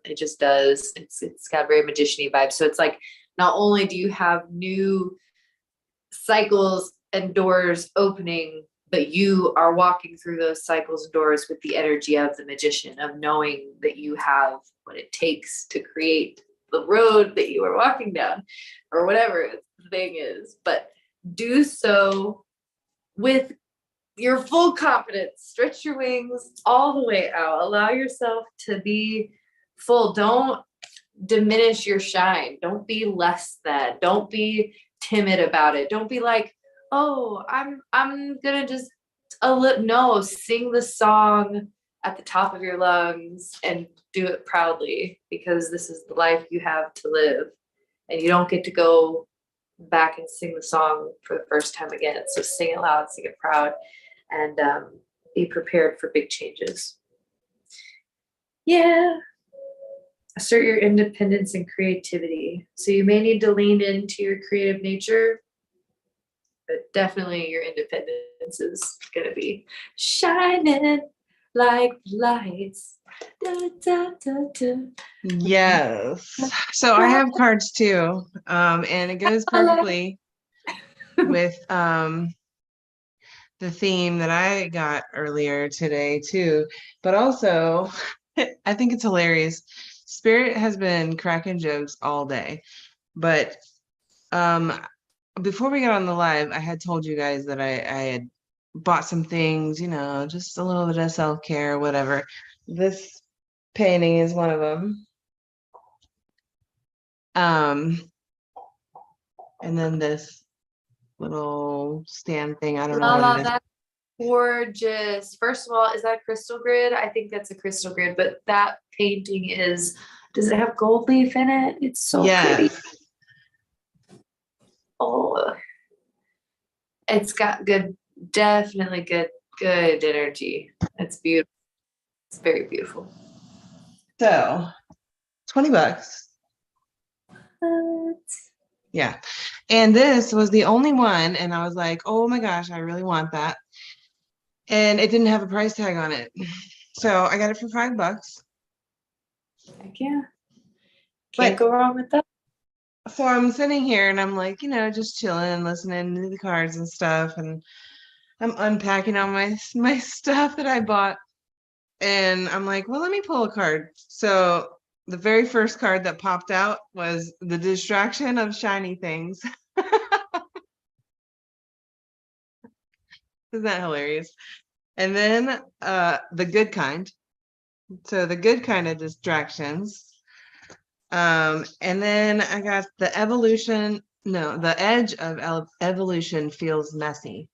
It just does. It's got very magician-y vibes. So it's like, not only do you have new cycles and doors opening, but you are walking through those cycles and doors with the energy of the magician, of knowing that you have what it takes to create the road that you are walking down, or whatever the thing is. But do so with your full confidence. Stretch your wings all the way out. Allow yourself to be full. Don't diminish your shine. Don't be less than. Don't be timid about it. Don't be like, oh, I'm gonna just No, sing the song at the top of your lungs and do it proudly, because this is the life you have to live, and you don't get to go back and sing the song for the first time again. So sing it loud, sing it proud, and be prepared for big changes. Yeah. Assert your independence and creativity. So you may need to lean into your creative nature, but definitely your independence is going to be shining like lights. Da, da, da, da. Yes. So I have cards too. And it goes perfectly with the theme that I got earlier today too. But also, I think it's hilarious. Spirit has been cracking jokes all day. But before we got on the live, I had told you guys that I had bought some things, you know, just a little bit of self-care, whatever. This painting is one of them. And then this little stand thing, I don't know what Lala, it is. that's gorgeous. First of all, is that a crystal grid? I think that's a crystal grid, but that painting is, does it have gold leaf in it? It's so pretty. Yes. Oh, it's got definitely good energy. It's beautiful. It's very beautiful. So, $20. What? Yeah. And this was the only one, and I was like, oh my gosh, I really want that. And it didn't have a price tag on it. So I got it for $5. Heck yeah. But Can't go wrong with that. so I'm sitting here and I'm like, you know, just chilling, listening to the cards and stuff, and I'm unpacking all my stuff that I bought. And I'm like, well, let me pull a card. So the very first card that popped out was the distraction of shiny things. Isn't that hilarious? And then the good kind. So the good kind of distractions. And then I got the evolution. No, the edge of evolution feels messy.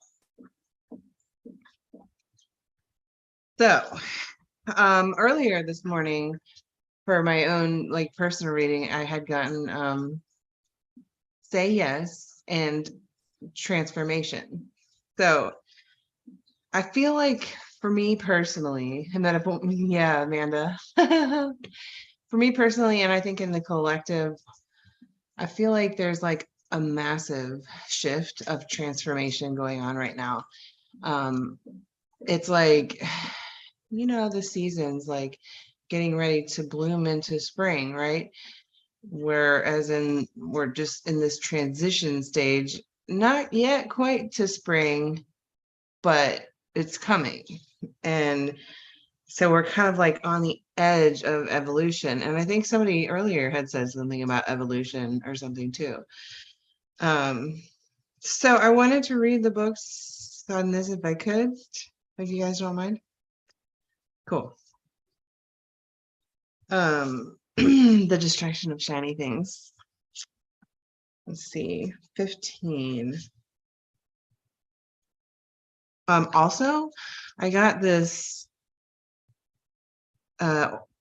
So earlier this morning, for my own like personal reading, I had gotten say yes and transformation. So I feel like for me personally, and then if yeah, Amanda, for me personally, and I think in the collective, I feel like there's like a massive shift of transformation going on right now. It's like, you know, the seasons like getting ready to bloom into spring, right? Whereas we're just in this transition stage, not yet quite to spring, but it's coming. And so we're kind of like on the edge of evolution. And I think somebody earlier had said something about evolution or something too. So I wanted to read the books on this if I could, if you guys don't mind. Cool. The distraction of shiny things. Let's see, 15. Also, I got this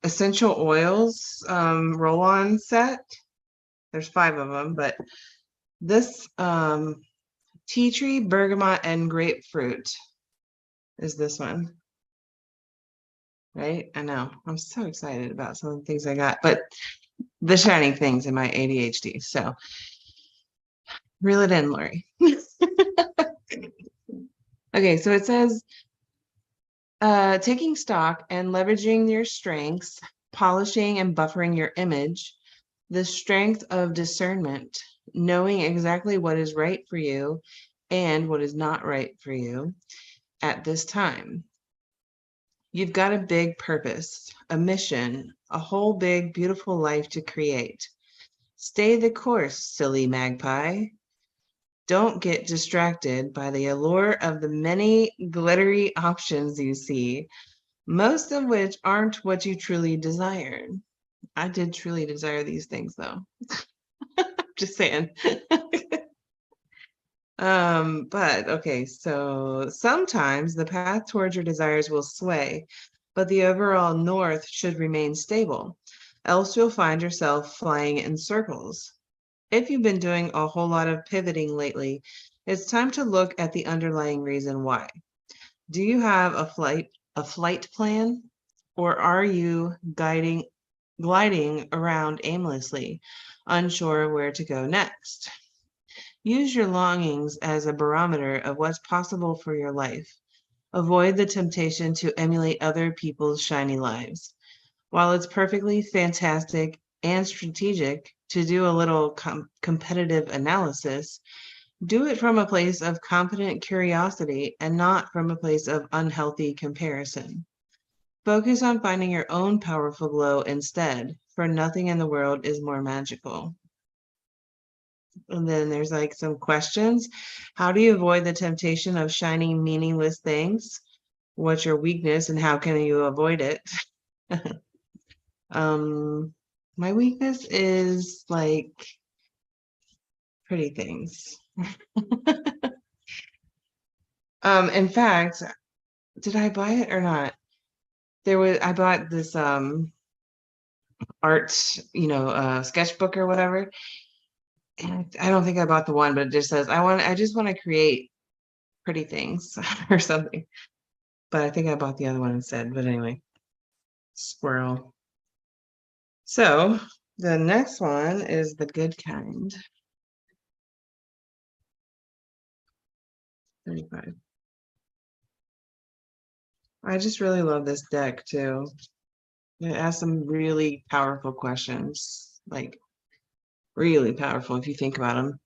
essential oils roll-on set. There's 5 of them, but this tea tree, bergamot, and grapefruit is this one. Right? I know. I'm so excited about some of the things I got, but the shining things in my ADHD. So reel it in, Lori. Okay, so it says, taking stock and leveraging your strengths, polishing and buffering your image, the strength of discernment, knowing exactly what is right for you and what is not right for you at this time. You've got a big purpose, a mission, a whole big, beautiful life to create. Stay the course, silly magpie. Don't get distracted by the allure of the many glittery options you see, most of which aren't what you truly desired. I did truly desire these things, though. Just saying. But okay, so sometimes the path towards your desires will sway, but the overall north should remain stable. Else you'll find yourself flying in circles. If you've been doing a whole lot of pivoting lately, it's time to look at the underlying reason why. Do you have a flight plan, or are you gliding around aimlessly, unsure of where to go next? Use your longings as a barometer of what's possible for your life. Avoid the temptation to emulate other people's shiny lives. While it's perfectly fantastic and strategic to do a little competitive analysis, do it from a place of confident curiosity and not from a place of unhealthy comparison. Focus on finding your own powerful glow instead, for nothing in the world is more magical. And then there's like some questions. How do you avoid the temptation of shining meaningless things? What's your weakness and how can you avoid it? My weakness is like pretty things. In fact, did I buy it or not? I bought this art, sketchbook or whatever. And I don't think I bought the one, but it just says I just want to create pretty things or something. But I think I bought the other one instead. But anyway, squirrel. So the next one is the good kind. 35. I just really love this deck too. It asks some really powerful questions, like really powerful if you think about them.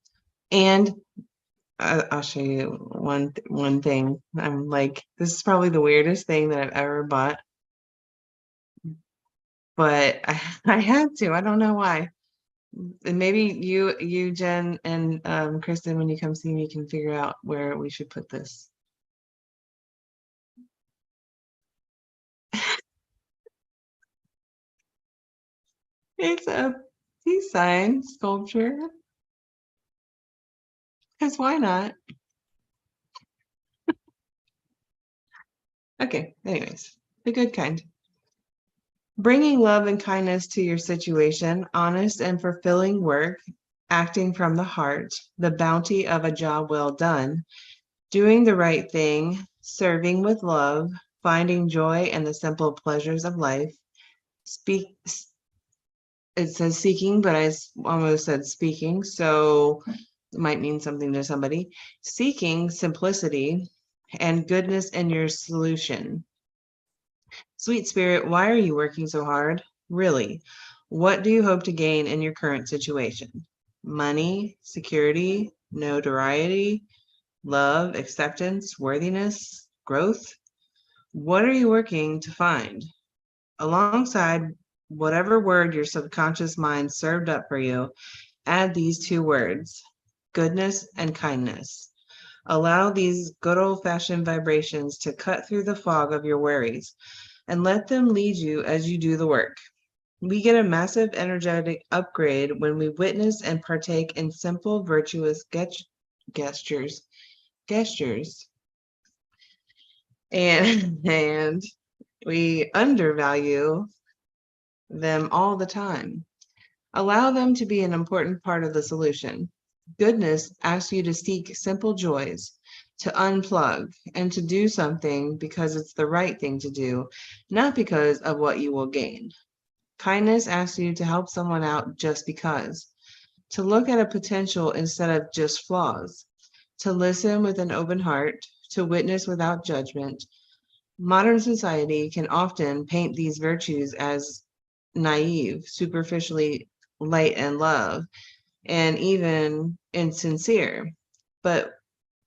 And I'll show you one thing. I'm like, this is probably the weirdest thing that I've ever bought, but I had to. I don't know why. And maybe you, Jen, and Kristen, when you come see me, can figure out where we should put this. It's a peace sign sculpture. Because why not? Okay, anyways, the good kind. Bringing love and kindness to your situation, honest and fulfilling work, acting from the heart, the bounty of a job well done, doing the right thing, serving with love, finding joy in the simple pleasures of life. It says seeking, but I almost said speaking, so it might mean something to somebody. Seeking simplicity and goodness in your solution. Sweet spirit, why are you working so hard? Really? What do you hope to gain in your current situation? Money, security, notoriety, love, acceptance, worthiness, growth? What are you working to find? Alongside whatever word your subconscious mind served up for you, add these two words, goodness and kindness. Allow these good old-fashioned vibrations to cut through the fog of your worries and let them lead you as you do the work. We get a massive energetic upgrade when we witness and partake in simple, virtuous gestures, and we undervalue them all the time. Allow them to be an important part of the solution. Goodness asks you to seek simple joys, to unplug, and to do something because it's the right thing to do, not because of what you will gain. Kindness asks you to help someone out just because, to look at a potential instead of just flaws, to listen with an open heart, to witness without judgment. Modern society can often paint these virtues as naive, superficially light and love, and even insincere. But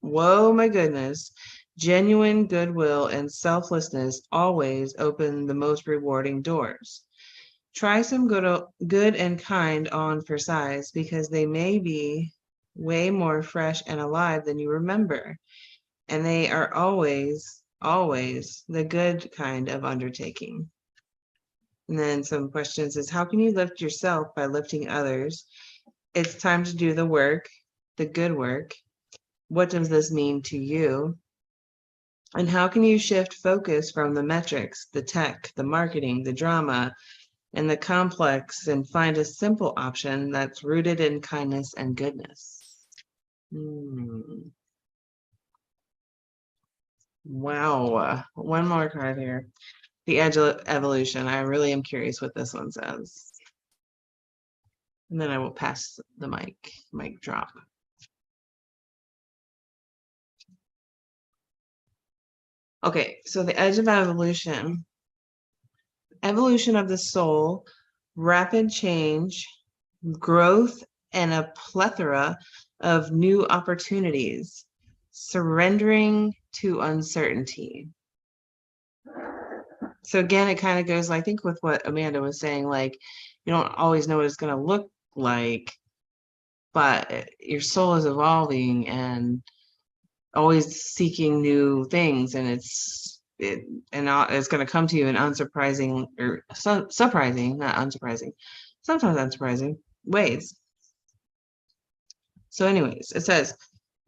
whoa, my goodness, genuine goodwill and selflessness always open the most rewarding doors. Try some good and kind on for size because they may be way more fresh and alive than you remember. And they are always the good kind of undertaking. And then some questions is, how can you lift yourself by lifting others? It's time to do the work, the good work. What does this mean to you? And how can you shift focus from the metrics, the tech, the marketing, the drama, and the complex and find a simple option that's rooted in kindness and goodness? Wow. One more card here. The Edge of Evolution. I really am curious what this one says. And then I will pass the mic drop. Okay, so the Edge of Evolution. Evolution of the soul, rapid change, growth, and a plethora of new opportunities, surrendering to uncertainty. So again, it kind of goes, I think, with what Amanda was saying, like, you don't always know what it's going to look like, but your soul is evolving and always seeking new things, and it's going to come to you in unsurprising or surprising, not unsurprising, sometimes unsurprising ways. So anyways, it says,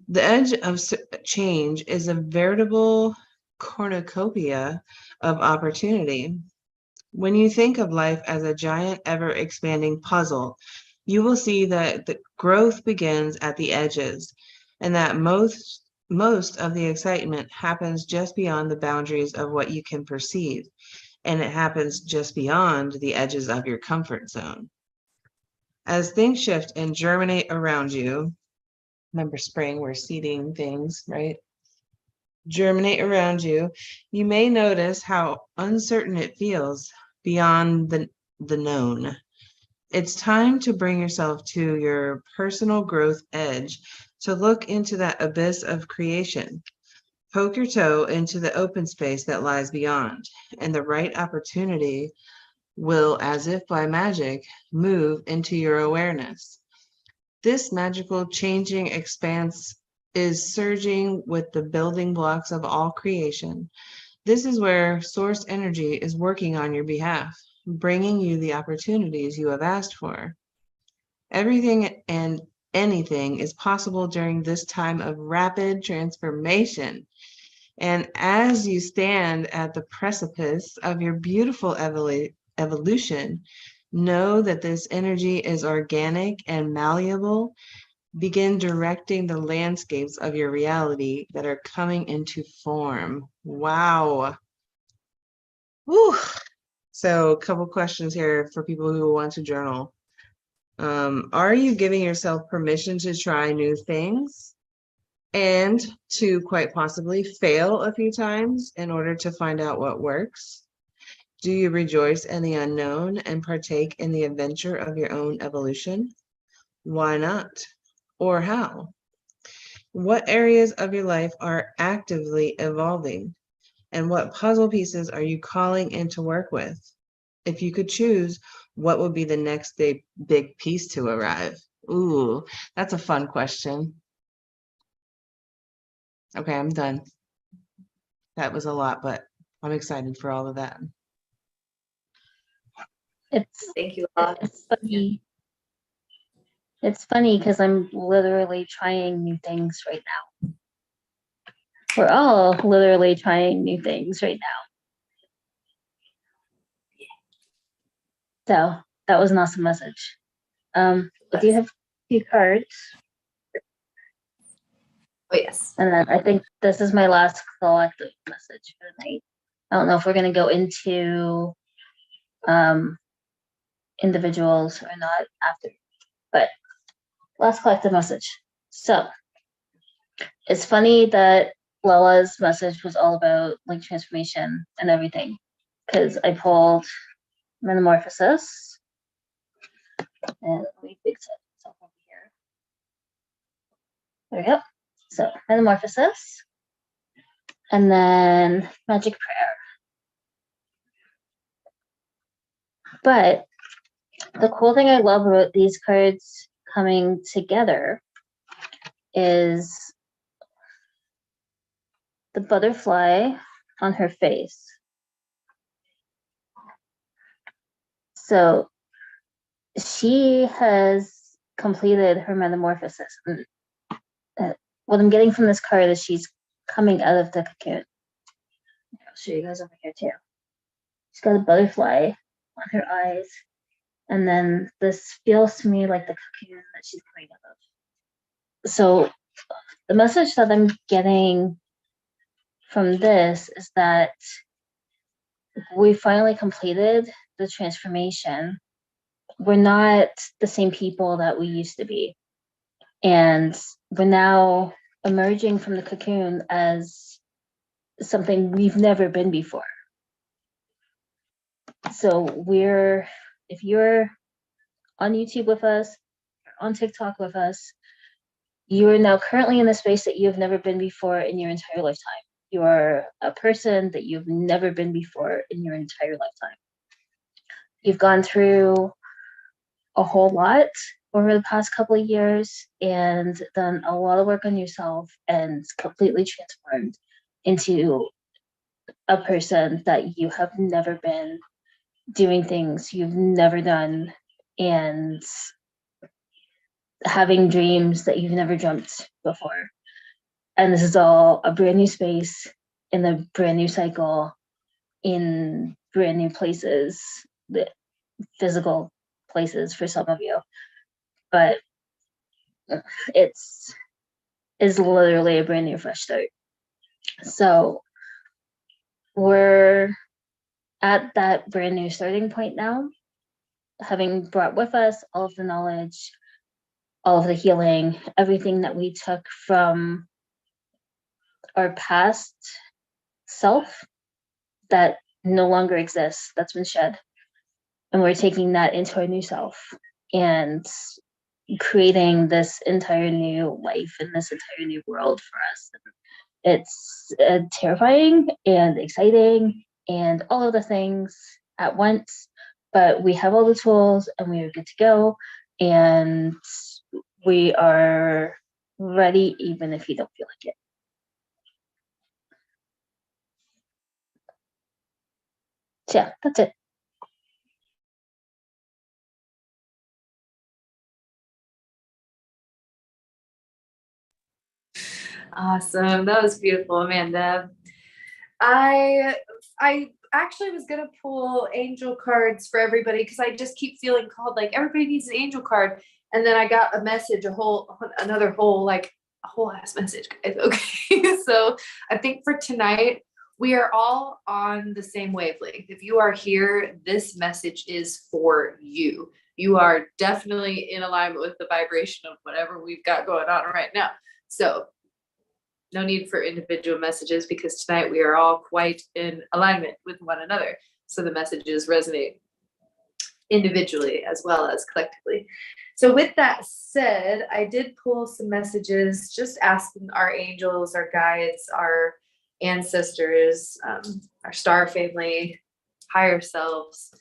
the edge of change is a veritable cornucopia of opportunity. When you think of life as a giant, ever-expanding puzzle, you will see that the growth begins at the edges, and that most of the excitement happens just beyond the boundaries of what you can perceive, and it happens just beyond the edges of your comfort zone. As things shift and germinate around you, remember spring, we're seeding things, right? Germinate around you, you may notice how uncertain it feels beyond the known. It's time to bring yourself to your personal growth edge, to look into that abyss of creation. Poke your toe into the open space that lies beyond, and the right opportunity will, as if by magic, move into your awareness. This magical changing expanse is surging with the building blocks of all creation. This is where source energy is working on your behalf, bringing you the opportunities you have asked for. Everything and anything is possible during this time of rapid transformation. And as you stand at the precipice of your beautiful evolution, know that this energy is organic and malleable. Begin directing the landscapes of your reality that are coming into form. Wow. Whew. So a couple questions here for people who want to journal. Are you giving yourself permission to try new things and to quite possibly fail a few times in order to find out what works? Do you rejoice in the unknown and partake in the adventure of your own evolution? Why not? Or how? What areas of your life are actively evolving? And what puzzle pieces are you calling in to work with? If you could choose, what would be the next big piece to arrive? Ooh, that's a fun question. Okay, I'm done. That was a lot, but I'm excited for all of that. Thank you a lot. It's funny. It's funny because I'm literally trying new things right now. We're all literally trying new things right now. So that was an awesome message. I do have 2 cards, Oh yes. and then I think this is my last collective message for the night. I don't know if we're gonna go into individuals or not after, but last collective message. So it's funny that Lala's message was all about like transformation and everything, because I pulled Metamorphosis, and let me fix it myself over here. There we go. So Metamorphosis, and then Magic Prayer. But the cool thing I love about these cards coming together is the butterfly on her face. So she has completed her metamorphosis. what I'm getting from this card is she's coming out of the cocoon. I'll show you guys over here too. She's got a butterfly on her eyes. And then this feels to me like the cocoon that she's coming out of. So the message that I'm getting from this is that we finally completed the transformation. We're not the same people that we used to be. And we're now emerging from the cocoon as something we've never been before. So if you're on YouTube with us, on TikTok with us, you are now currently in the space that you've never been before in your entire lifetime. You are a person that you've never been before in your entire lifetime. You've gone through a whole lot over the past couple of years and done a lot of work on yourself and completely transformed into a person that you have never been, doing things you've never done, and having dreams that you've never dreamt before. And this is all a brand new space in a brand new cycle in brand new places, the physical places for some of you. But it's literally a brand new fresh start. So we're at that brand new starting point now, having brought with us all of the knowledge, all of the healing, everything that we took from our past self that no longer exists, that's been shed. And we're taking that into our new self and creating this entire new life and this entire new world for us. It's terrifying and exciting and all of the things at once, but we have all the tools and we are good to go, and we are ready even if you don't feel like it. So yeah, that's it. Awesome. That was beautiful, Amanda. I actually was gonna pull angel cards for everybody because I just keep feeling called, like everybody needs an angel card. And then I got a message, another whole ass message, guys. Okay. So I think for tonight, we are all on the same wavelength. If you are here, this message is for you. You are definitely in alignment with the vibration of whatever we've got going on right now. So no need for individual messages because tonight we are all quite in alignment with one another. So the messages resonate individually as well as collectively. So with that said, I did pull some messages just asking our angels, our guides, our ancestors, our star family, higher selves,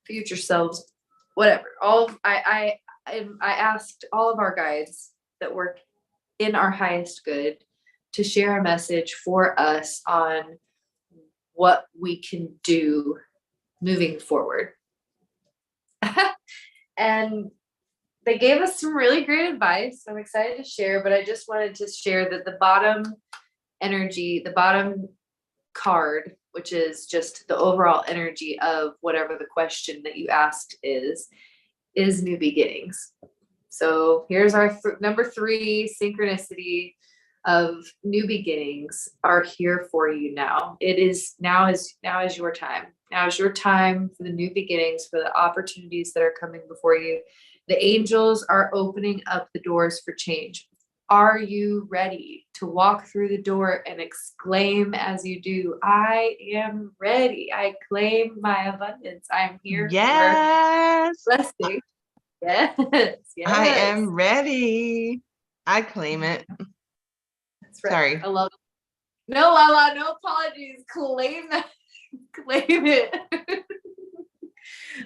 future selves, whatever. I asked all of our guides that work in our highest good to share a message for us on what we can do moving forward. And they gave us some really great advice. I'm excited to share, but I just wanted to share that the bottom energy, the bottom card, which is just the overall energy of whatever the question that you asked is new beginnings. So here's our number 3 synchronicity of new beginnings are here for you now. It is now is your time. Now is your time for the new beginnings, for the opportunities that are coming before you. The angels are opening up the doors for change. Are you ready to walk through the door and exclaim as you do, I am ready. I claim my abundance. I am here Yes. for blessing. Yes. I am ready. I claim it. That's right. Sorry. I love it. No, Lala, no apologies. Claim that. Claim it.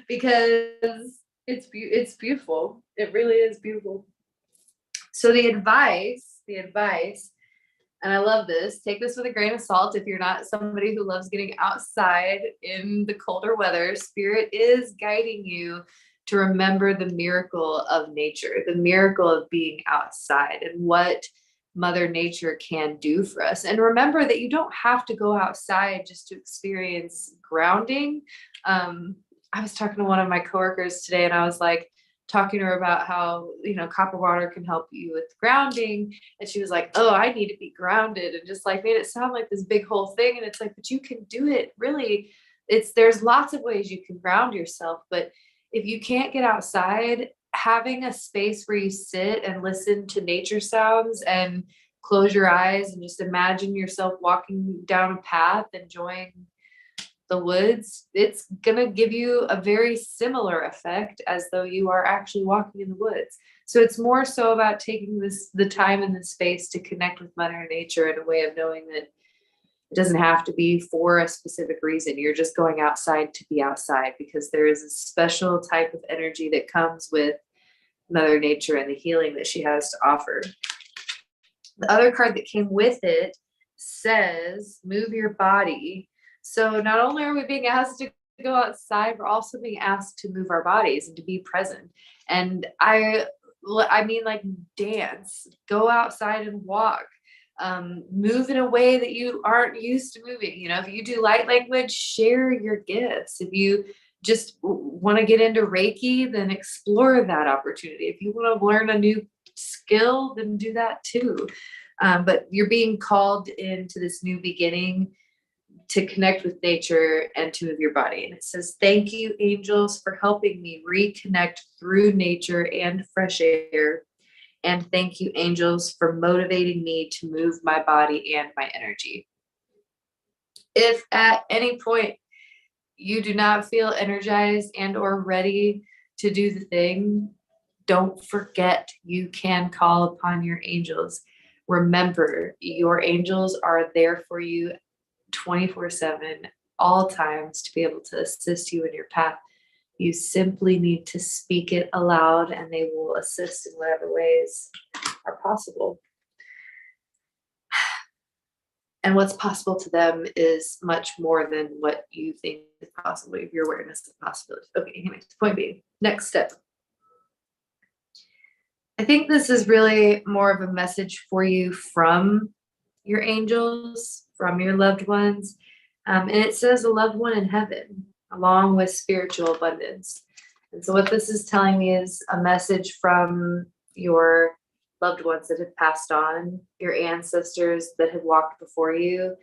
Because it's beautiful. It really is beautiful. So the advice, and I love this, take this with a grain of salt. If you're not somebody who loves getting outside in the colder weather, Spirit is guiding you to remember the miracle of nature, the miracle of being outside and what Mother Nature can do for us. And remember that you don't have to go outside just to experience grounding. I was talking to one of my coworkers today, and I was like talking to her about how, copper water can help you with grounding. And she was like, oh, I need to be grounded, and just like made it sound like this big whole thing. And it's like, but you can do it really. There's lots of ways you can ground yourself, but if you can't get outside, having a space where you sit and listen to nature sounds and close your eyes and just imagine yourself walking down a path, enjoying the woods, it's going to give you a very similar effect as though you are actually walking in the woods. So it's more so about taking the time and the space to connect with Mother Nature in a way of knowing that it doesn't have to be for a specific reason. You're just going outside to be outside, because there is a special type of energy that comes with Mother Nature and the healing that she has to offer. The other card that came with it says, move your body. So not only are we being asked to go outside, we're also being asked to move our bodies and to be present. And I mean, like, dance, go outside and walk, move in a way that you aren't used to moving. If you do light language, share your gifts. If you just want to get into Reiki, then explore that opportunity. If you want to learn a new skill, then do that too. But you're being called into this new beginning to connect with nature and to move your body. And it says, thank you, angels, for helping me reconnect through nature and fresh air. And thank you, angels, for motivating me to move my body and my energy. If at any point you do not feel energized and or ready to do the thing, don't forget you can call upon your angels. Remember, your angels are there for you 24/7, all times, to be able to assist you in your path. You simply need to speak it aloud, and they will assist in whatever ways are possible. And what's possible to them is much more than what you think is possible, if your awareness of possibility. Okay, anyways, point being, next step. I think this is really more of a message for you from your angels, from your loved ones. And it says a loved one in heaven, along with spiritual abundance. And so what this is telling me is a message from your loved ones that have passed on, your ancestors that have walked before you.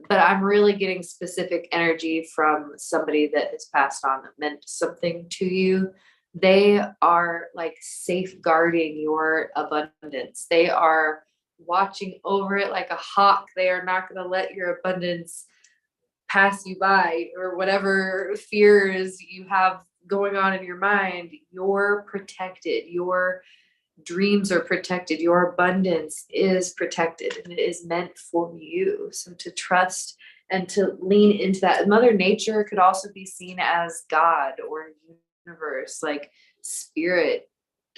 But I'm really getting specific energy from somebody that has passed on that meant something to you. They are like safeguarding your abundance. They are watching over it like a hawk. They are not going to let your abundance pass you by, or whatever fears you have going on in your mind. You're protected. Your dreams are protected. Your abundance is protected, and it is meant for you. So to trust and to lean into that. Mother Nature could also be seen as God or universe, like spirit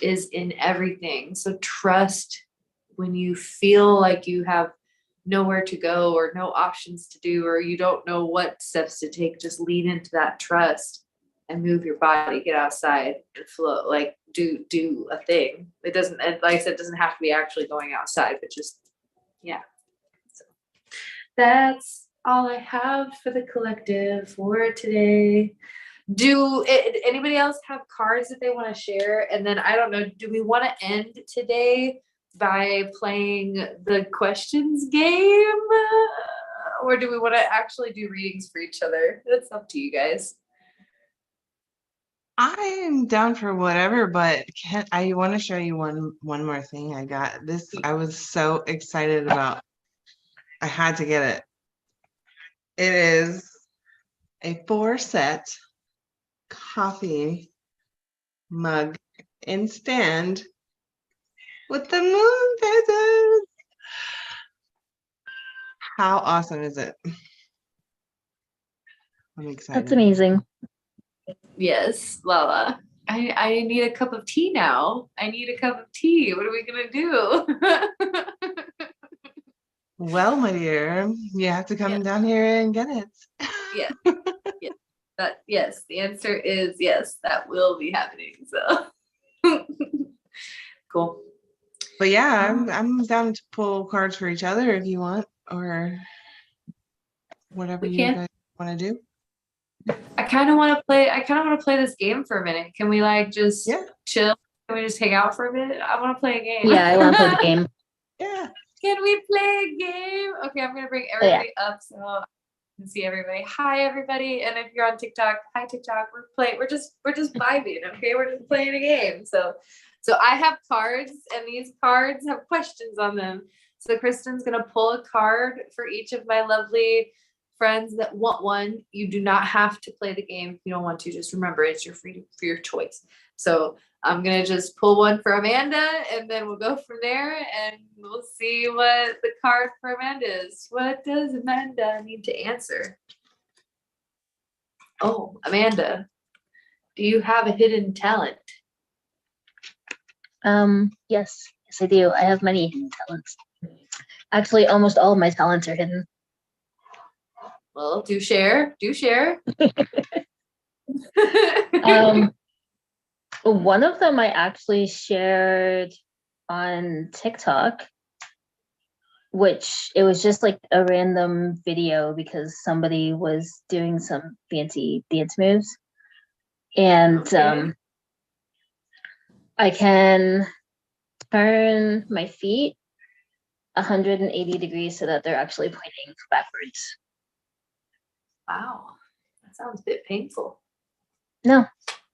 is in everything. So trust when you feel like you have nowhere to go or no options to do, or you don't know what steps to take. Just lean into that trust and move your body, get outside and flow, like do a thing. It doesn't, and like I said, it doesn't have to be actually going outside, but just, yeah. So that's all I have for the collective for today. Anybody else have cards that they want to share? And then I don't know, do we want to end today by playing the questions game, or do we want to actually do readings for each other? That's up to you guys. I'm down for whatever, but I want to show you one more thing. I got this. I was so excited about. I had to get it. It is a 4-set coffee mug and stand with the moon feathers. How awesome is it? I'm excited. That's amazing. Yes, Lala. I need a cup of tea now. I need a cup of tea. What are we gonna do? Well, my dear, you have to come down here and get it. Yes. Yes, the answer is yes, that will be happening. So cool. But yeah, I'm down to pull cards for each other if you want, or whatever We you can. guys want to do. I kind of want to play. I kind of want to play this game for a minute. Can we like just Yeah. chill? Can we just hang out for a minute? I want to play a game. Yeah, I want to play the game. Yeah. Can we play a game? Okay, I'm gonna bring Oh, yeah. everybody up so I can see everybody. Hi everybody, and if you're on TikTok, hi TikTok. We're just vibing. Okay, we're just playing a game. So I have cards, and these cards have questions on them. So Kristen's gonna pull a card for each of my lovely friends that want one. You do not have to play the game if you don't want to. Just remember, it's your free for your choice. So I'm gonna just pull one for Amanda, and then we'll go from there, and we'll see what the card for Amanda is. What does Amanda need to answer? Oh, Amanda, do you have a hidden talent? Yes, I do. I have many hidden talents. Actually, almost all of my talents are hidden. Well, do share. One of them I actually shared on TikTok, which it was just like a random video because somebody was doing some fancy dance moves. And Okay. I can turn my feet 180 degrees so that they're actually pointing backwards. Wow, that sounds a bit painful. No,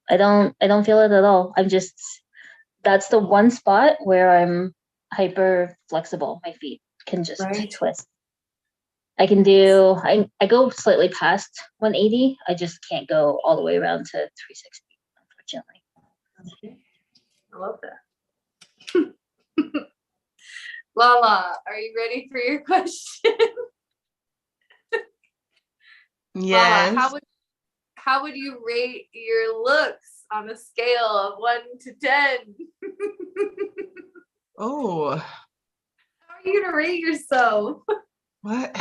I don't feel it at all. That's the one spot where I'm hyper flexible. My feet can just Right. twist. I go slightly past 180. I just can't go all the way around to 360, unfortunately. Okay. I love that. Lala, are you ready for your question? Yes. Lala, how would you rate your looks on a scale of 1 to 10? Oh, How are you gonna rate yourself? what?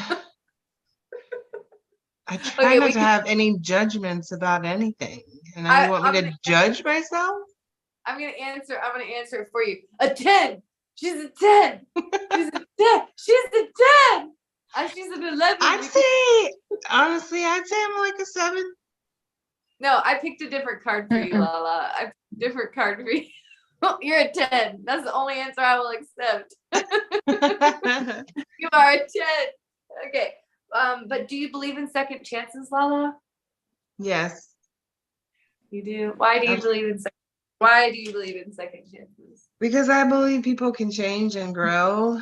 I try Okay, not we to can- have any judgments about anything. And now you want me I'm to gonna- judge myself? I'm gonna answer it for you. A 10. She's a 10. She's a 10. She's a 10. She's an 11. I'd say, honestly, I'd say I'm like a 7. No, I picked a different card for you, Mm-mm. Lala. I picked a different card for you. You're a 10. That's the only answer I will accept. You are a 10. Okay. But do you believe in second chances, Lala? Yes. You do. Why do you believe in second chances? Because I believe people can change and grow.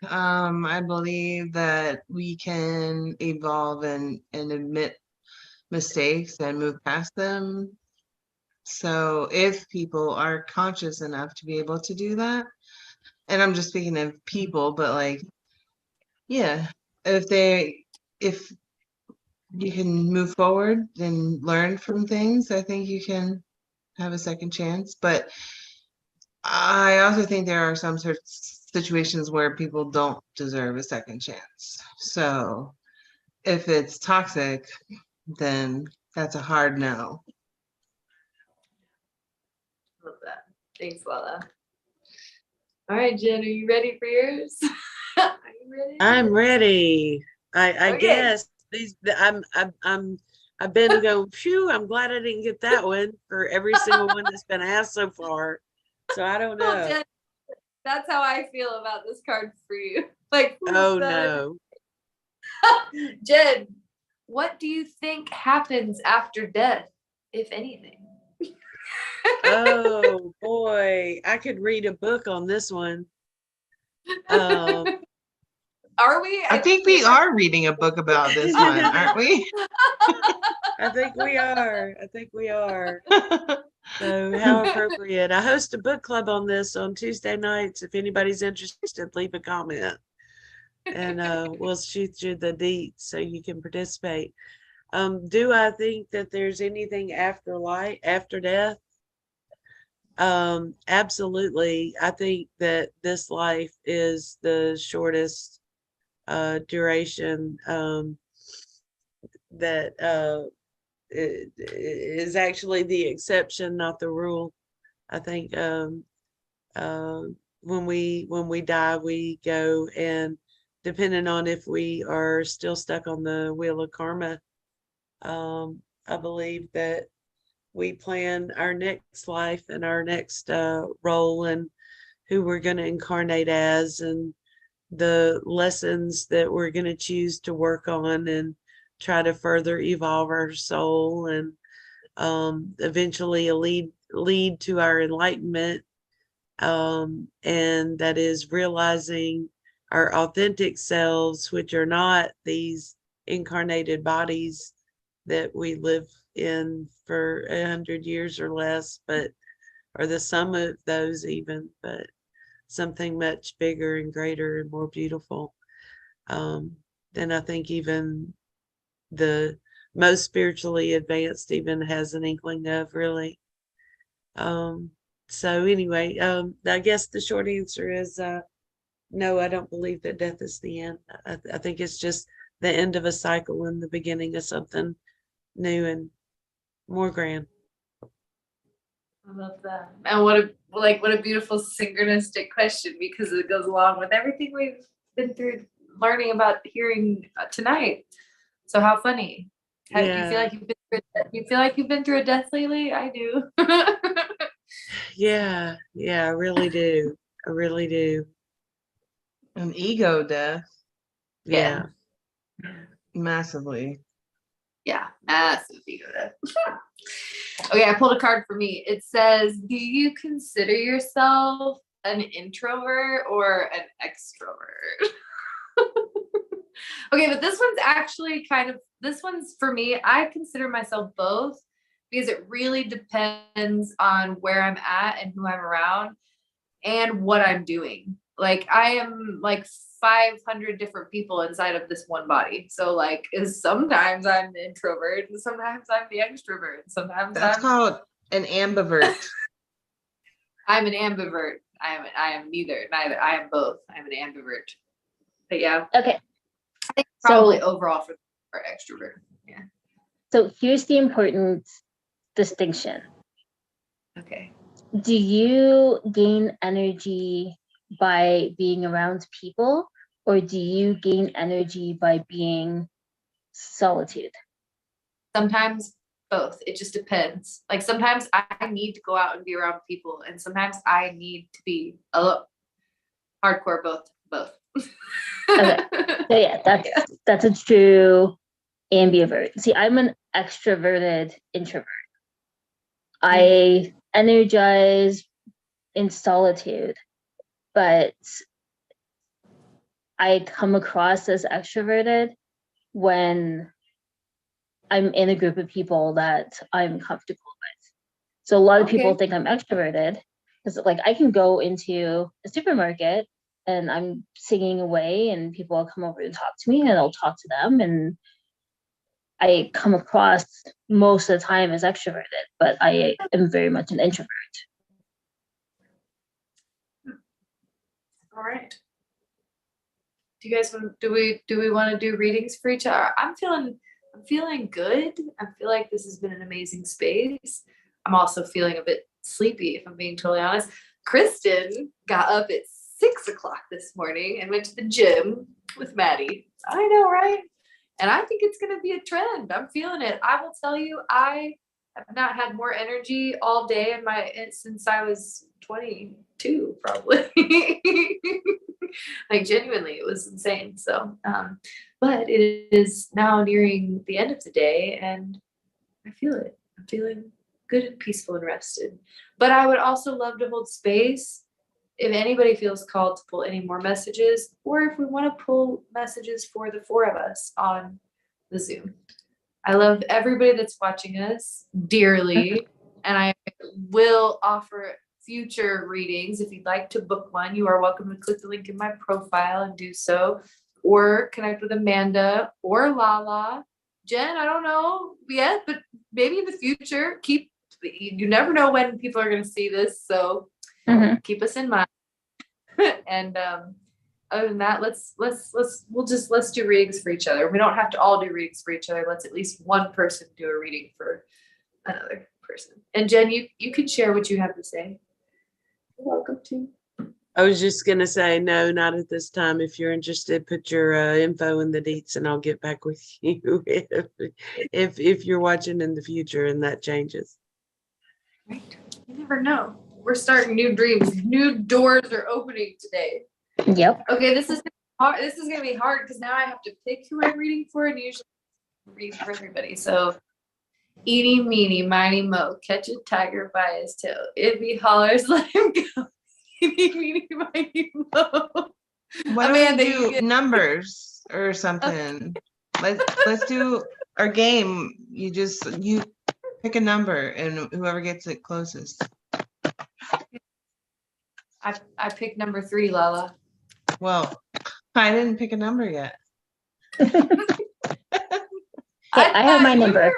I believe that we can evolve and admit mistakes and move past them. So if people are conscious enough to be able to do that, and I'm just speaking of people, but like, yeah, if you can move forward and learn from things, I think you can have a second chance. But I also think there are some sorts of situations where people don't deserve a second chance. So if it's toxic, then that's a hard no. Love that. Thanks, Lala. All right, Jen, are you ready for yours? Are you ready? I'm ready. I Okay. guess I've been going, phew, I'm glad I didn't get that one for every single one that's been asked so far. So I don't Well, know. Jen, that's how I feel about this card for you. Like, Oh no. Jen, what do you think happens after death, if anything? Oh boy. I could read a book on this one. Are we? I think we are reading a book about this one, aren't we? I think we are. I think we are. So how appropriate. I host a book club on this on Tuesday nights. If anybody's interested, leave a comment. And we'll shoot you the deets so you can participate. Do I think that there's anything after life, after death? Absolutely. I think that this life is the shortest duration that is actually the exception, not the rule. I think when we die, we go, and depending on if we are still stuck on the wheel of karma, I believe that we plan our next life and our next role and who we're going to incarnate as, and the lessons that we're going to choose to work on and try to further evolve our soul, and eventually lead to our enlightenment, and that is realizing our authentic selves, which are not these incarnated bodies that we live in for 100 years or less, but or the sum of those even, but something much bigger and greater and more beautiful, than I think even the most spiritually advanced even has an inkling of, really. So anyway, I guess the short answer is no, I don't believe that death is the end. I think it's just the end of a cycle and the beginning of something new and more grand. I love that. And what a beautiful synchronistic question, because it goes along with everything we've been through learning about hearing tonight. So how funny. Do you feel Yeah. like you've been through a death lately? I do. Yeah, I really do. I really do. An ego death, Yeah. massively. Yeah, massive ego death. Okay, I pulled a card for me. It says, do you consider yourself an introvert or an extrovert? Okay, but this one's actually this one's for me. I consider myself both, because it really depends on where I'm at and who I'm around and what I'm doing. Like, I am like 500 different people inside of this one body. So like, is sometimes I'm the introvert and sometimes I'm the extrovert. Sometimes That's called an ambivert. I'm an ambivert. I am neither. I am both. I'm an ambivert. But yeah, Okay. I think probably So, overall for extrovert. Yeah. so here's the important distinction. Okay. Do you gain energy by being around people, or do you gain energy by being solitude? Sometimes both. It just depends. Like, sometimes I need to go out and be around people, and sometimes I need to be alone. Hardcore both. Okay. So yeah, that's a true ambivert. See, I'm an extroverted introvert. I energize in solitude, but I come across as extroverted when I'm in a group of people that I'm comfortable with. So a lot of people Okay. think I'm extroverted because, like, I can go into a supermarket and I'm singing away and people will come over to talk to me and I'll talk to them, and I come across most of the time as extroverted, but I am very much an introvert. All right. Do you guys want? Do we want to do readings for each other? I'm feeling good. I feel like this has been an amazing space. I'm also feeling a bit sleepy, if I'm being totally honest. Kristen got up at 6 o'clock this morning and went to the gym with Maddie. I know, right? And I think it's gonna be a trend. I'm feeling it. I will tell you, I have not had more energy all day since I was 22, probably. Like, genuinely, it was insane. So, but it is now nearing the end of the day, and I feel it. I'm feeling good and peaceful and rested. But I would also love to hold space if anybody feels called to pull any more messages, or if we want to pull messages for the four of us on the Zoom. I love everybody that's watching us dearly, and I will offer future readings. If you'd like to book one, you are welcome to click the link in my profile and do so, or connect with Amanda or Lala. Jen, I don't know yet, but maybe in the future. You never know when people are going to see this, so keep us in mind. And other than that, let's do readings for each other. We don't have to all do readings for each other. Let's at least one person do a reading for another person. And Jen, you can share what you have to say. You're welcome to. I was just gonna say, no, not at this time. If you're interested, put your info in the deets and I'll get back with you if you're watching in the future and that changes. Right. You never know. We're starting new dreams. New doors are opening today. Yep. Okay, this is hard. This is gonna be hard because now I have to pick who I'm reading for, and usually I read for everybody. So, eeny, meeny, miny, mo, catch a tiger by his tail. If he hollers, let him go. Eeny, meeny, miny, mo. Why don't Amanda, we you do get- numbers or something? Let's do our game. You pick a number and whoever gets it closest. I picked number 3, Lala. Well, I didn't pick a number yet. I have my thought you number. were-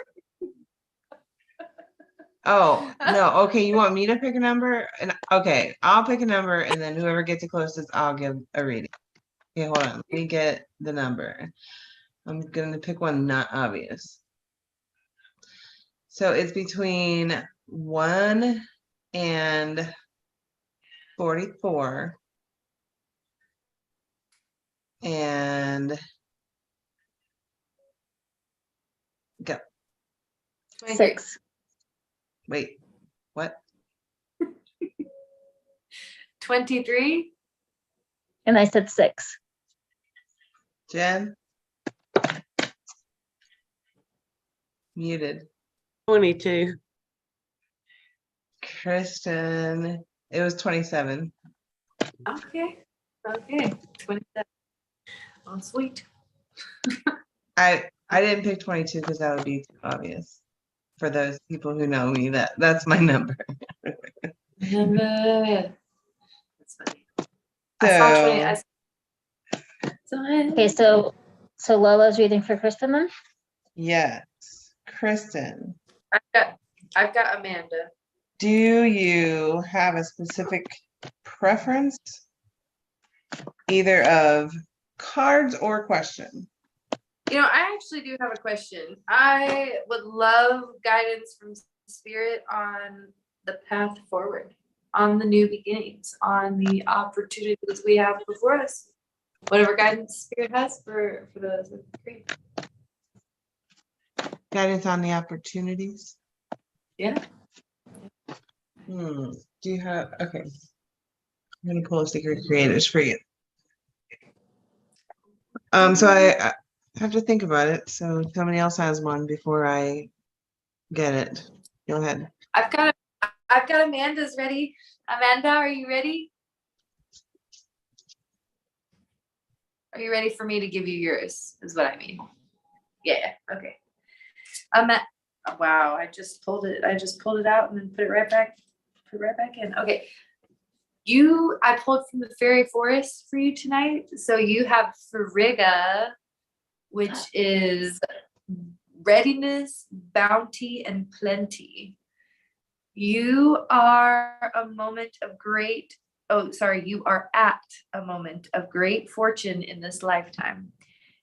Oh, no. Okay, you want me to pick a number? And okay, I'll pick a number and then whoever gets it closest, I'll give a reading. Okay, hold on. Let me get the number. I'm gonna pick one not obvious. So it's between 1 and 44. And go. 23. 6. Wait, what? 23. And I said 6. Jen? Muted. 22. Kristen, it was 27. Okay. 27. Oh, sweet. I didn't pick 22 because that would be too obvious. For those people who know me, that's my number. That's funny. I saw 20. So Okay, so Lola's reading for Kristen then? yes, Kristen, I've got Amanda. do you have a specific preference? Either of cards or question? I actually do have a question. I would love guidance from Spirit on the path forward, on the new beginnings, on the opportunities we have before us. Whatever guidance Spirit has for those would be great. Guidance on the opportunities? Yeah. Do you have, okay. I'm gonna pull a Secret Creators for you. So I have to think about it. So somebody else has one before I get it. Go ahead. I've got Amanda's ready. Amanda, are you ready? Are you ready for me to give you yours? Is what I mean. Yeah. Okay. Wow. I just pulled it out and then put it right back in. Okay. I pulled from the fairy forest for you tonight. So you have Frigga, which is readiness, bounty, and plenty. You are at a moment of great fortune in this lifetime.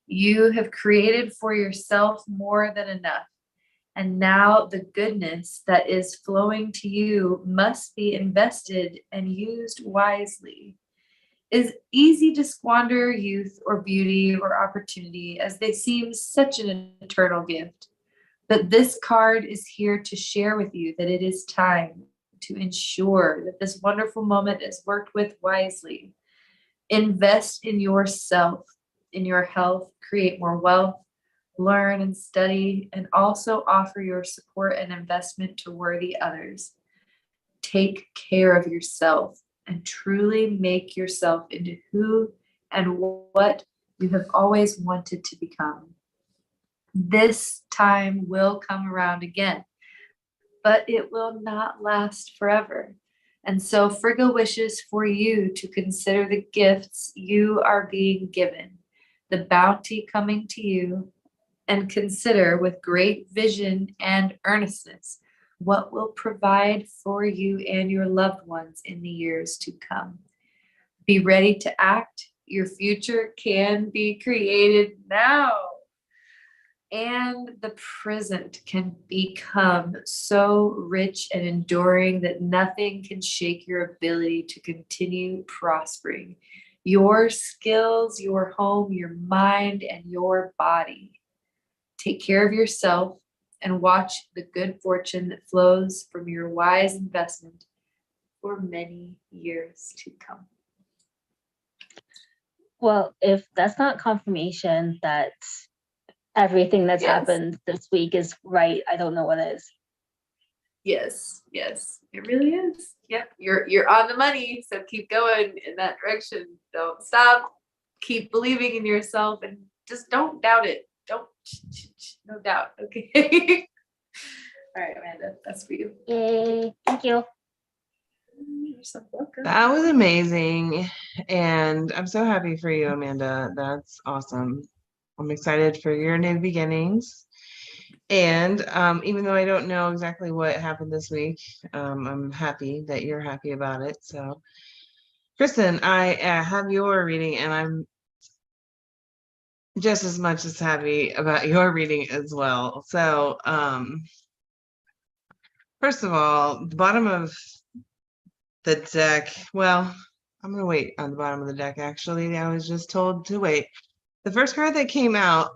You have created for yourself more than enough. And now the goodness that is flowing to you must be invested and used wisely. It's easy to squander youth or beauty or opportunity as they seem such an eternal gift. But this card is here to share with you that it is time to ensure that this wonderful moment is worked with wisely. Invest in yourself, in your health, create more wealth, learn and study, and also offer your support and investment to worthy others. Take care of yourself and truly make yourself into who and what you have always wanted to become. This time will come around again, but it will not last forever. And so Frigga wishes for you to consider the gifts you are being given, the bounty coming to you, and consider with great vision and earnestness what will provide for you and your loved ones in the years to come. Be ready to act. Your future can be created now. and the present can become so rich and enduring that nothing can shake your ability to continue prospering your skills, your home, your mind, and your body. Take care of yourself and watch the good fortune that flows from your wise investment for many years to come. Well, if that's not confirmation that everything that's Yes. happened this week is right, I don't know what is. Yes, yes, it really is. Yep, you're on the money, so keep going in that direction. Don't stop. Keep believing in yourself and just don't doubt it. Don't no doubt. Okay. All right, Amanda, that's for you. Yay, thank you. You're so welcome. That was amazing. And I'm so happy for you, Amanda. That's awesome. I'm excited for your new beginnings. And even though I don't know exactly what happened this week, I'm happy that you're happy about it. So, Kristen, I have your reading, and I'm just as much as happy about your reading as well. So, first of all, the bottom of the deck, well, I'm going to wait on the bottom of the deck, actually. I was just told to wait. The first card that came out,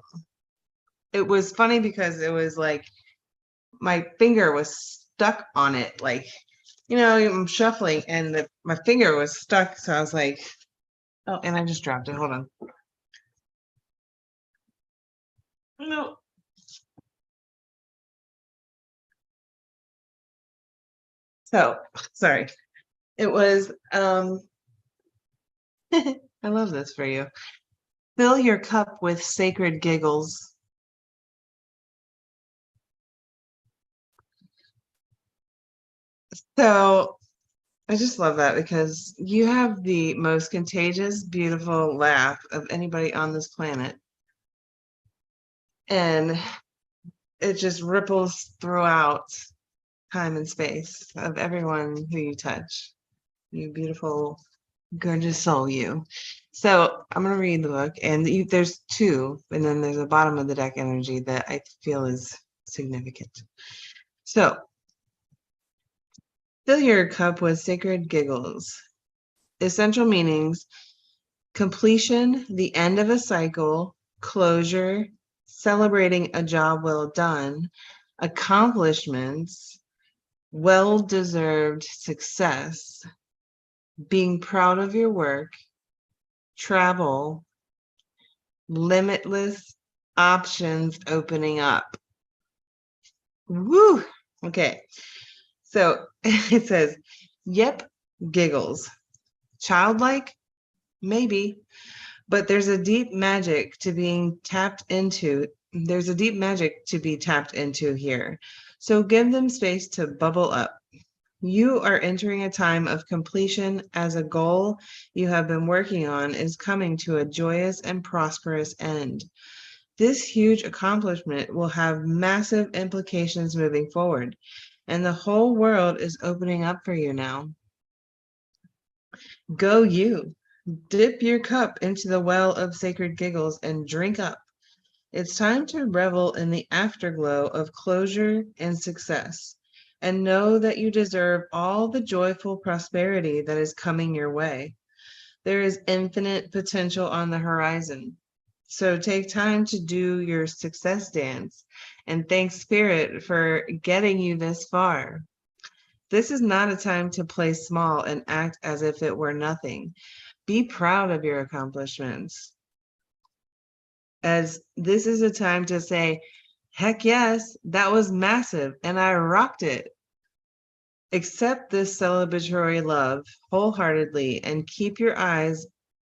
it was funny because it was like my finger was stuck on it. Like, you know, I'm shuffling and my finger was stuck. So I was like, oh, and I just dropped it. Hold on. No. So, sorry. It was, I love this for you. Fill your cup with sacred giggles. So I just love that because you have the most contagious, beautiful laugh of anybody on this planet. And it just ripples throughout time and space of everyone who you touch. You beautiful, gorgeous soul, you. So I'm going to read the book, and there's two, and then there's a bottom of the deck energy that I feel is significant. So, fill your cup with sacred giggles. Essential meanings: completion, the end of a cycle, closure, celebrating a job well done, accomplishments, well-deserved success, being proud of your work, travel, limitless options opening up. Woo! Okay. So it says, yep, giggles. Childlike? Maybe. But there's a deep magic to being tapped into. There's a deep magic to be tapped into here. So give them space to bubble up. You are entering a time of completion as a goal you have been working on is coming to a joyous and prosperous end. This huge accomplishment will have massive implications moving forward, and the whole world is opening up for you now. Go you. Dip your cup into the well of sacred giggles and drink up. It's time to revel in the afterglow of closure and success, and know that you deserve all the joyful prosperity that is coming your way. There is infinite potential on the horizon. So take time to do your success dance and thank Spirit for getting you this far. This is not a time to play small and act as if it were nothing. Be proud of your accomplishments, as this is a time to say, heck yes, that was massive and I rocked it. Accept this celebratory love wholeheartedly and keep your eyes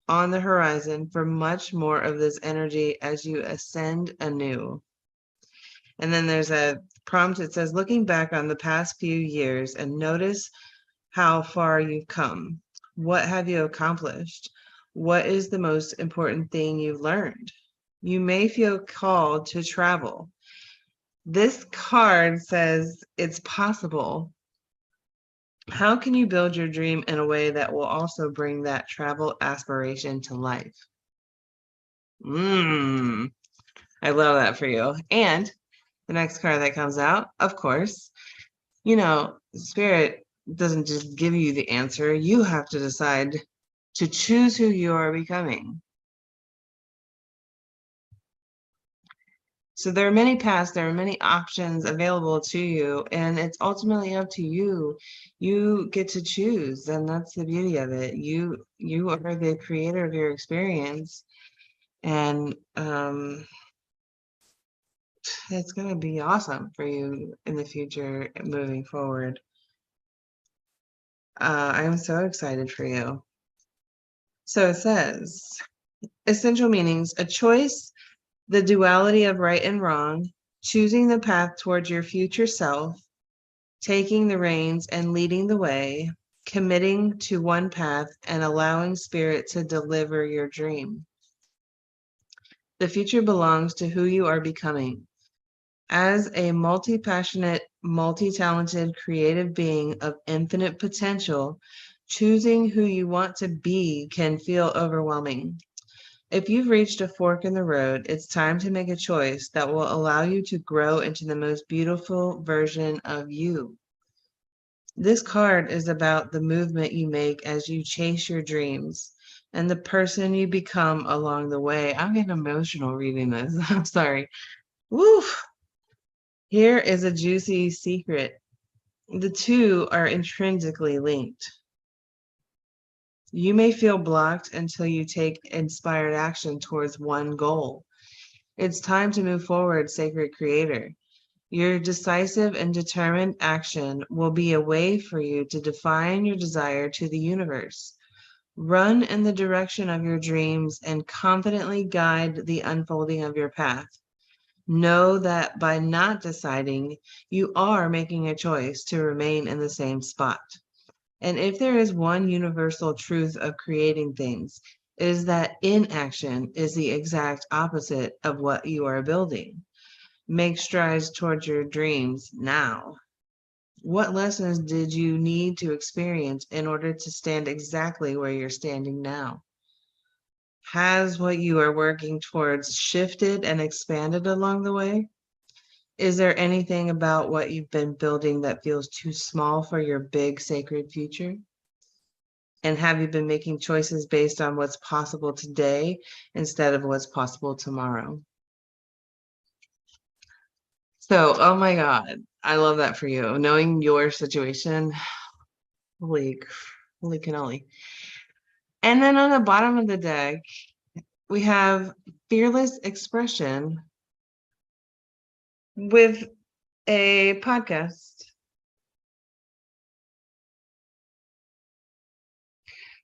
on the horizon for much more of this energy as you ascend anew. And then there's a prompt that says, looking back on the past few years and notice how far you've come. What have you accomplished? What is the most important thing you've learned? You may feel called to travel. This card says it's possible. How can you build your dream in a way that will also bring that travel aspiration to life? I love that for you. And the next card that comes out, of course, Spirit doesn't just give you the answer. You have to decide to choose who you are becoming. So there are many paths, there are many options available to you, and it's ultimately up to you. You get to choose, and that's the beauty of it. You are the creator of your experience, and it's going to be awesome for you in the future moving forward. I'm so excited for you. So it says, essential meanings: a choice, the duality of right and wrong, choosing the path towards your future self, taking the reins and leading the way, committing to one path and allowing spirit to deliver your dream. The future belongs to who you are becoming. As a multi-passionate, multi-talented, creative being of infinite potential, choosing who you want to be can feel overwhelming. If you've reached a fork in the road, it's time to make a choice that will allow you to grow into the most beautiful version of you. This card is about the movement you make as you chase your dreams and the person you become along the way. I'm getting emotional reading this. I'm sorry. Woof. Here is a juicy secret. The two are intrinsically linked. You may feel blocked until you take inspired action towards one goal. It's time to move forward, sacred creator. Your decisive and determined action will be a way for you to define your desire to the universe. Run in the direction of your dreams and confidently guide the unfolding of your path. Know that by not deciding, you are making a choice to remain in the same spot. And if there is one universal truth of creating things, it is that inaction is the exact opposite of what you are building. Make strides towards your dreams now. What lessons did you need to experience in order to stand exactly where you're standing now? Has what you are working towards shifted and expanded along the way? Is there anything about what you've been building that feels too small for your big sacred future? And have you been making choices based on what's possible today instead of what's possible tomorrow? So, oh my God, I love that for you. Knowing your situation, holy cannoli. And then on the bottom of the deck, we have fearless expression with a podcast.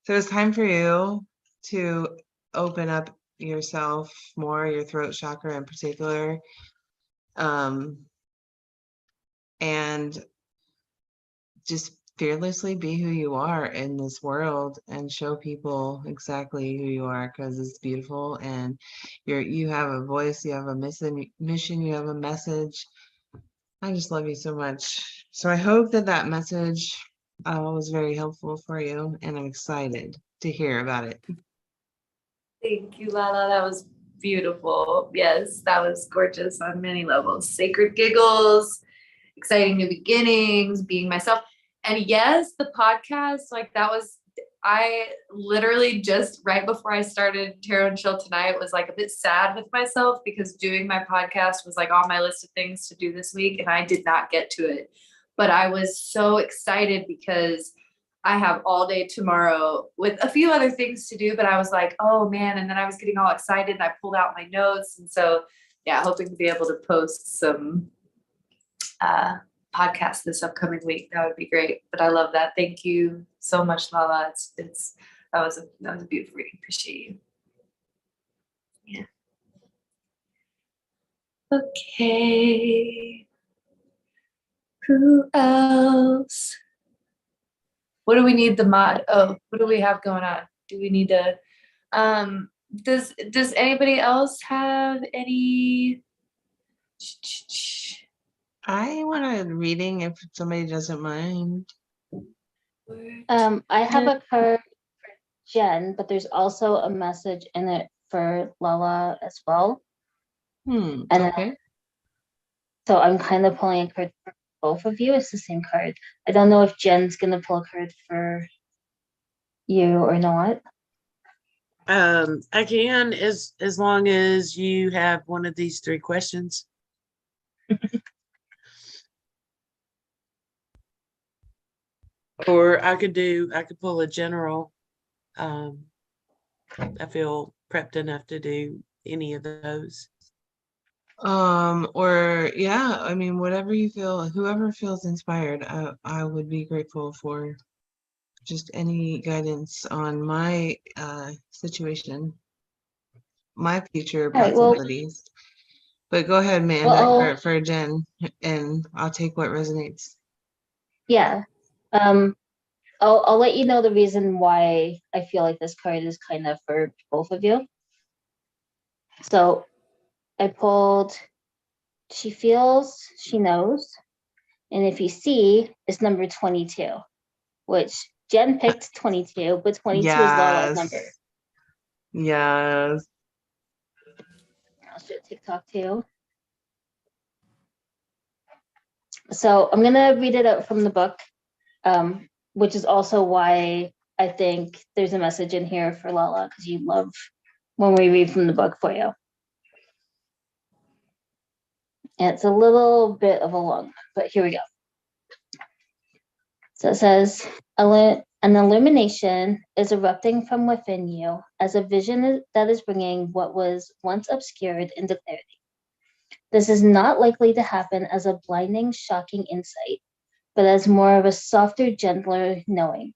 So it's time for you to open up yourself more, your throat chakra in particular, and just fearlessly be who you are in this world and show people exactly who you are, because it's beautiful and you have a voice, you have a mission, you have a message. I just love you so much. So I hope that message was very helpful for you, and I'm excited to hear about it. Thank you, Lala. That was beautiful. Yes, that was gorgeous on many levels. Sacred giggles, exciting new beginnings, being myself. And yes, the podcast, like that was, I literally just right before I started Tarot and Chill tonight was like a bit sad with myself because doing my podcast was like on my list of things to do this week and I did not get to it. But I was so excited because I have all day tomorrow with a few other things to do, but I was like, oh man. And then I was getting all excited and I pulled out my notes. And so, yeah, hoping to be able to post some podcast this upcoming week. That would be great. But I love that. Thank you so much, Lala. That was a beautiful reading. Appreciate you. Yeah. Okay. Who else? What do we need the mod? Oh, what do we have going on? Do we need to does anybody else have any? I want a reading if somebody doesn't mind. I have a card for Jen, but there's also a message in it for Lala as well. And then- Okay. So I'm kind of pulling a card for both of you. It's the same card. I don't know if Jen's gonna pull a card for you or not. I can as long as you have one of these three questions. Or I could pull a general. I feel prepped enough to do any of those. Or yeah, I mean, whatever you feel, whoever feels inspired, I would be grateful for just any guidance on my situation, my future All right, well- possibilities. But go ahead, Amanda, Well, for Jen, and I'll take what resonates. Yeah. I'll let you know the reason why I feel like this card is kind of for both of you. So I pulled she feels, she knows, and if you see, it's number 22, which Jen picked 22, but 22 is Lala's number. Yes. I'll show TikTok too. So I'm gonna read it out from the book, which is also why I think there's a message in here for Lala, because you love when we read from the book for you. And it's a little bit of a long one, but here we go. So it says, an illumination is erupting from within you as a vision that is bringing what was once obscured into clarity. This is not likely to happen as a blinding, shocking insight, but as more of a softer, gentler knowing.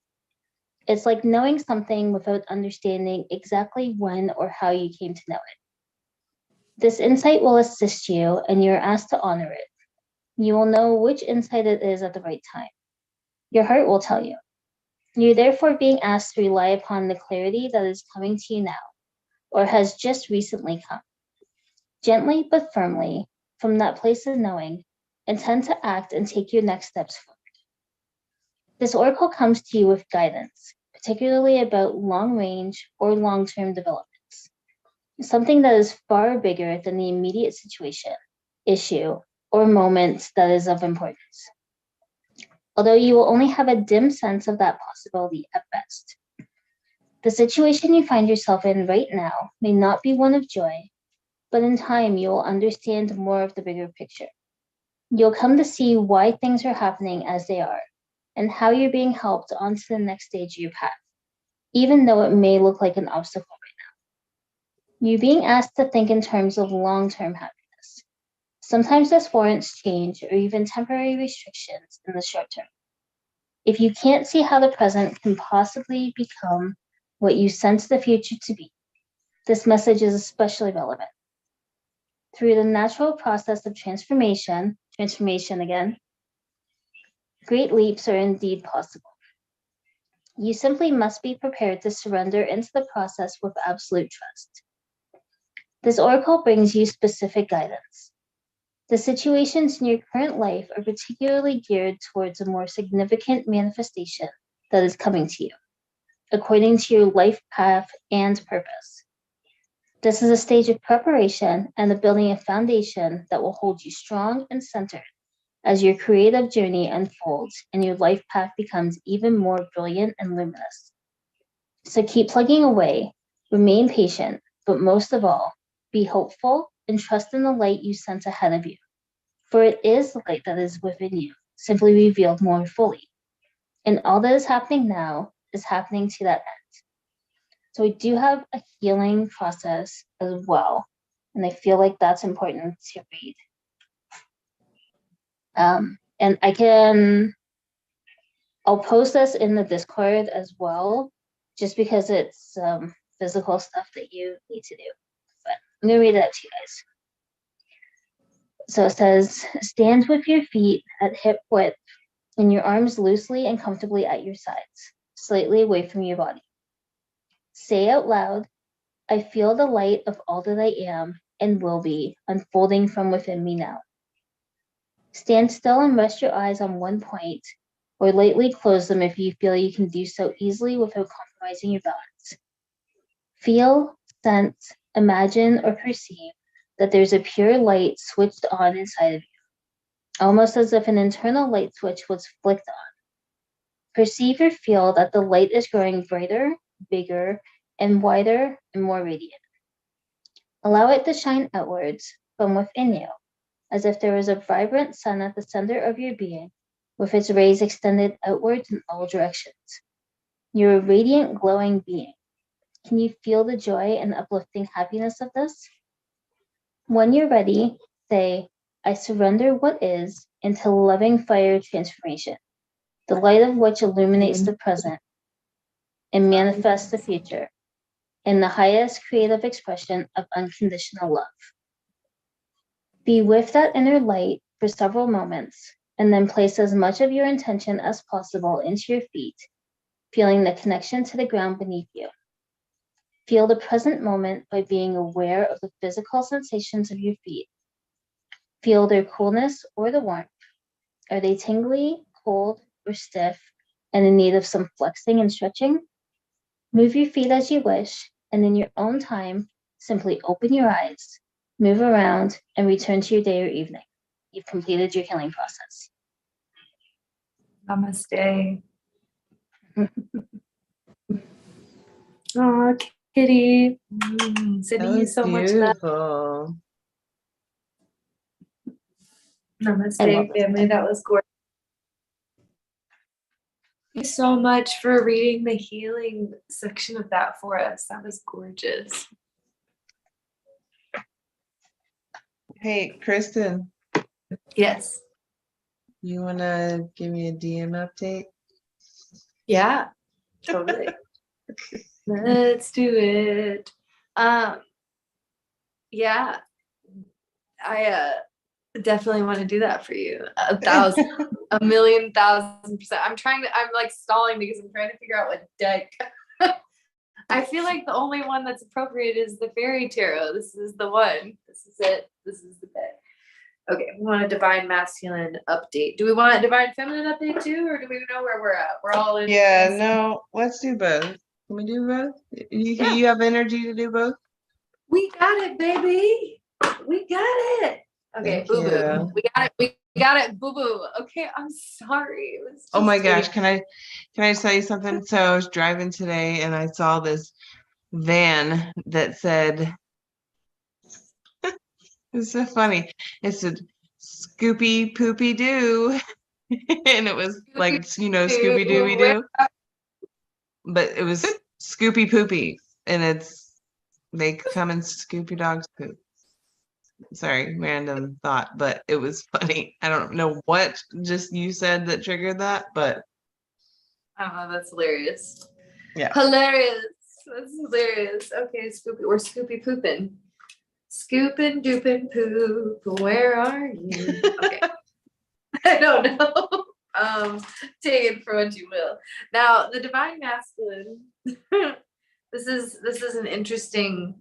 It's like knowing something without understanding exactly when or how you came to know it. This insight will assist you, and you're asked to honor it. You will know which insight it is at the right time. Your heart will tell you. You're therefore being asked to rely upon the clarity that is coming to you now, or has just recently come. Gently but firmly, from that place of knowing, intend to act and take your next steps forward. This oracle comes to you with guidance, particularly about long-range or long-term developments, something that is far bigger than the immediate situation, issue, or moment that is of importance. Although you will only have a dim sense of that possibility at best. The situation you find yourself in right now may not be one of joy, but in time you will understand more of the bigger picture. You'll come to see why things are happening as they are, and how you're being helped onto the next stage of your path, even though it may look like an obstacle right now. You're being asked to think in terms of long-term happiness. Sometimes this warrants change or even temporary restrictions in the short term. If you can't see how the present can possibly become what you sense the future to be, this message is especially relevant. Through the natural process of transformation again, great leaps are indeed possible. You simply must be prepared to surrender into the process with absolute trust. This oracle brings you specific guidance. The situations in your current life are particularly geared towards a more significant manifestation that is coming to you, according to your life path and purpose. This is a stage of preparation and the building a foundation that will hold you strong and centered as your creative journey unfolds and your life path becomes even more brilliant and luminous. So keep plugging away, remain patient, but most of all, be hopeful and trust in the light you sense ahead of you. For it is the light that is within you, simply revealed more fully. And all that is happening now is happening to that end. So we do have a healing process as well. And I feel like that's important to read. And I'll post this in the Discord as well, just because it's physical stuff that you need to do. But I'm gonna read it out to you guys. So it says, stand with your feet at hip width and your arms loosely and comfortably at your sides, slightly away from your body. Say out loud, I feel the light of all that I am and will be unfolding from within me now. Stand still and rest your eyes on one point, or lightly close them if you feel you can do so easily without compromising your balance. Feel, sense, imagine, or perceive that there's a pure light switched on inside of you, almost as if an internal light switch was flicked on. Perceive or feel that the light is growing brighter, bigger, and wider and more radiant. Allow it to shine outwards from within you, as if there was a vibrant sun at the center of your being, with its rays extended outwards in all directions. You're a radiant, glowing being. Can you feel the joy and uplifting happiness of this? When you're ready, say, I surrender what is into loving fire transformation, the light of which illuminates the present and manifests the future in the highest creative expression of unconditional love. Be with that inner light for several moments, and then place as much of your intention as possible into your feet, feeling the connection to the ground beneath you. Feel the present moment by being aware of the physical sensations of your feet. Feel their coolness or the warmth. Are they tingly, cold, or stiff, and in need of some flexing and stretching? Move your feet as you wish, and in your own time, simply open your eyes, move around, and return to your day or evening. You've completed your healing process. Namaste. Oh, Kitty. That Sending you was so much love. beautiful. I love Namaste, it. family. That was gorgeous. Thank you so much for reading the healing section of that for us. That was gorgeous. Hey, Kristen, Yes. you want to give me a DM update? Yeah, totally. Let's do it. Yeah, I definitely want to do that for you. 1,000, 1,000,000%. I'm like stalling because I'm trying to figure out what deck. I feel like the only one that's appropriate is the fairy tarot. This is the one. This is it. This is the deck. Okay, we want a divine masculine update. Do we want a divine feminine update too, or do we know where we're at? We're all in. Yeah, this. no, let's do both. Can we do both? Yeah. You have energy to do both? We got it, baby. We got it. Okay, Thank boo boo. you. We got it. We got it, boo boo. Okay, I'm sorry. It was Oh my just gosh, can I just tell you something? So I was driving today and I saw this van that said, it's so funny. It said Scoopy Poopy Doo. And it was like, Scooby Dooby Doo. But it was Scoopy Poopy. And they come in Scoopy Dog's poop. Sorry, random thought, but it was funny. I don't know what just you said that triggered that, but I don't know. That's hilarious. Yeah. Hilarious. That's hilarious. Okay, Scoopy. We're Scoopy pooping. Scooping, dooping, poop. Where are you? Okay. I don't know. Take it for what you will. Now, the divine masculine. This is an interesting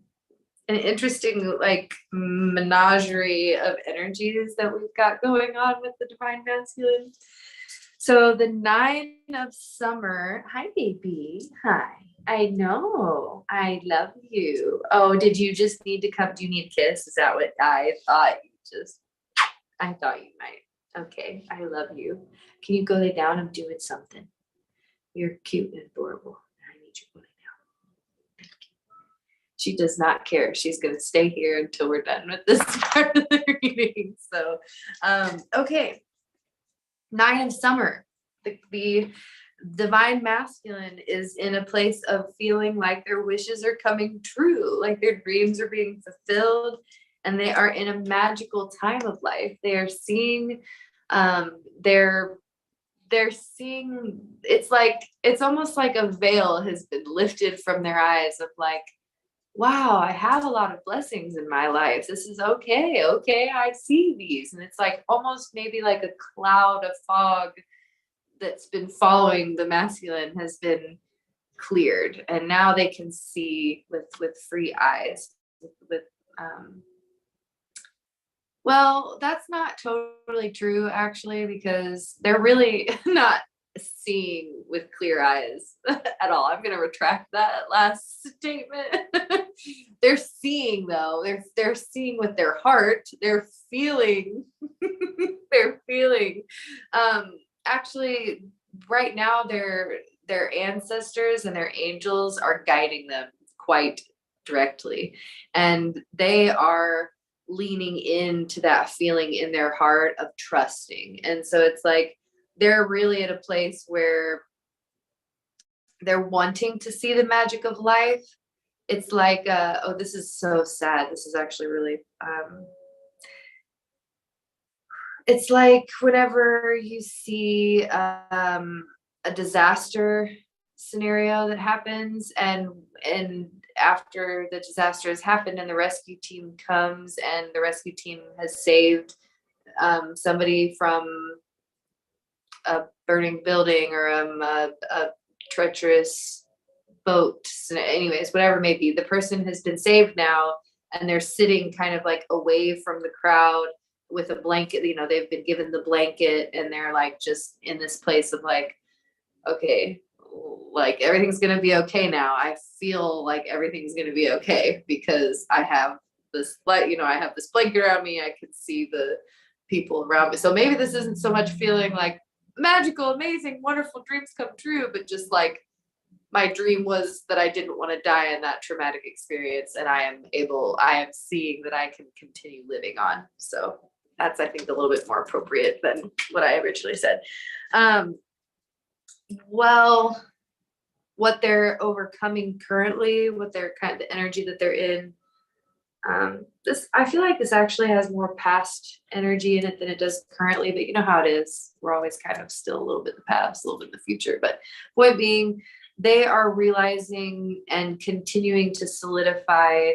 like menagerie of energies that we've got going on with the divine masculine. So the 9 of summer. Hi, baby. Hi. I know. I love you. Oh, did you just need to come? Do you need a kiss? Is that what I thought I thought you might. Okay. I love you. Can you go lay down? I'm doing something. You're cute and adorable. I need you to lay down. Thank you. She does not care. She's going to stay here until we're done with this part of the reading. So, okay. 9 of summer. The divine masculine is in a place of feeling like their wishes are coming true, like their dreams are being fulfilled, and they are in a magical time of life. They are seeing, they're seeing, it's almost like a veil has been lifted from their eyes of like, wow, I have a lot of blessings in my life. This is okay. Okay, I see these. And it's like almost maybe like a cloud of fog that's been following the masculine has been cleared. And now they can see with free eyes. Well, that's not totally true, actually, because they're really not seeing with clear eyes at all. I'm gonna retract that last statement. They're seeing though. They're seeing with their heart. They're feeling. They're feeling. Actually, right now, their ancestors and their angels are guiding them quite directly, and they are leaning into that feeling in their heart of trusting. And so it's like they're really at a place where they're wanting to see the magic of life. It's like, oh, this is so sad. This is actually really, it's like whenever you see a disaster scenario that happens, and after the disaster has happened and the rescue team comes and the rescue team has saved somebody from a burning building or a treacherous boat, anyways, whatever it may be, the person has been saved now, and they're sitting kind of like away from the crowd with a blanket, you know, they've been given the blanket, and they're like just in this place of like, okay, like everything's gonna be okay now. I feel like everything's gonna be okay because I have this, like, you know, I have this blanket around me. I can see the people around me. So maybe this isn't so much feeling like magical, amazing, wonderful dreams come true, but just like my dream was that I didn't want to die in that traumatic experience, and I am seeing that I can continue living on. So that's, I think, a little bit more appropriate than what I originally said. Well, what they're overcoming currently, what they're kind of the energy that they're in. This, I feel like this actually has more past energy in it than it does currently, but you know how it is. We're always kind of still a little bit in the past, a little bit in the future. But point being, they are realizing and continuing to solidify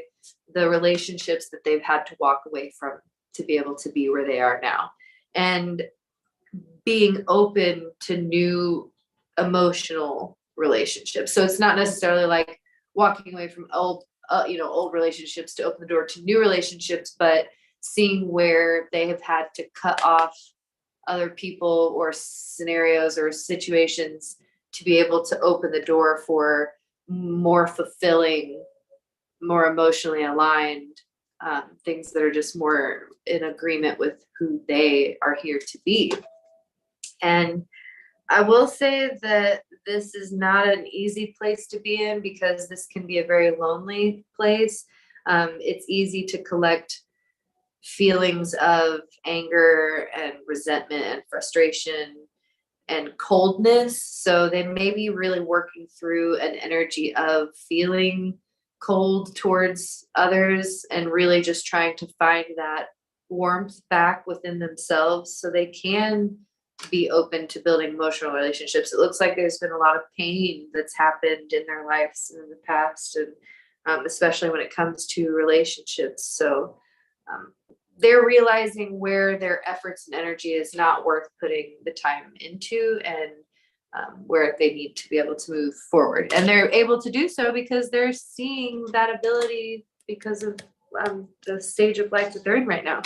the relationships that they've had to walk away from to be able to be where they are now, and being open to new emotional relationships. So it's not necessarily like walking away from old relationships to open the door to new relationships, but seeing where they have had to cut off other people or scenarios or situations to be able to open the door for more fulfilling, more emotionally aligned things that are just more in agreement with who they are here to be. And I will say that this is not an easy place to be in, because this can be a very lonely place. It's easy to collect feelings of anger and resentment and frustration and coldness. So they may be really working through an energy of feeling cold towards others and really just trying to find that warmth back within themselves so they can be open to building emotional relationships. It looks like there's been a lot of pain that's happened in their lives in the past, and especially when it comes to relationships. So they're realizing where their efforts and energy is not worth putting the time into, and where they need to be able to move forward. And they're able to do so because they're seeing that ability because of the stage of life that they're in right now.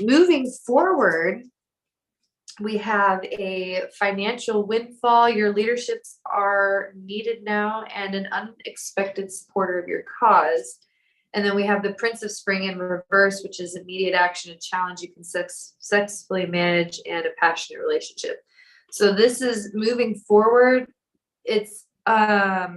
Moving forward, we have a financial windfall. Your leaderships are needed now, and an unexpected supporter of your cause. And then we have the Prince of Spring in reverse, which is immediate action, a challenge you can successfully manage, and a passionate relationship. So this is moving forward. It's a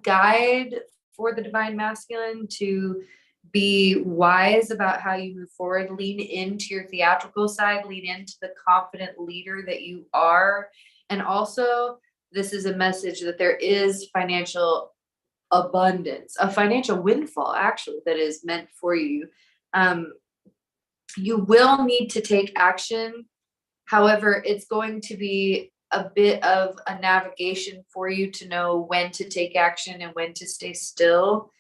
guide for the divine masculine to be wise about how you move forward, lean into your theatrical side, lean into the confident leader that you are. And also, this is a message that there is financial abundance, a financial windfall actually that is meant for you. You will need to take action. However, it's going to be a bit of a navigation for you to know when to take action and when to stay still.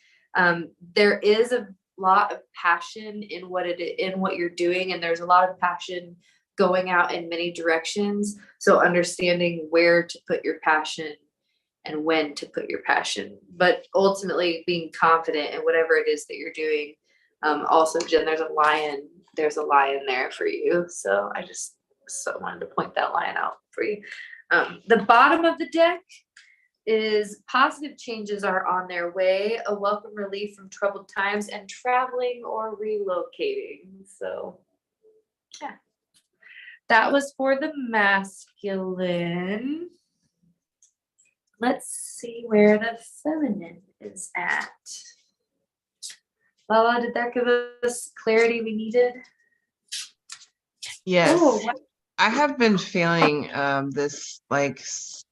There is a lot of passion in what you're doing, and there's a lot of passion going out in many directions. So understanding where to put your passion and when to put your passion, but ultimately being confident in whatever it is that you're doing. Also, Jen, there's a lion there for you. So I just wanted to point that lion out for you. The bottom of the deck is positive changes are on their way, a welcome relief from troubled times, and traveling or relocating. So, yeah, that was for the masculine. Let's see where the feminine is at. Lala, did that give us clarity we needed? Yes. Oh, wow. I have been feeling this like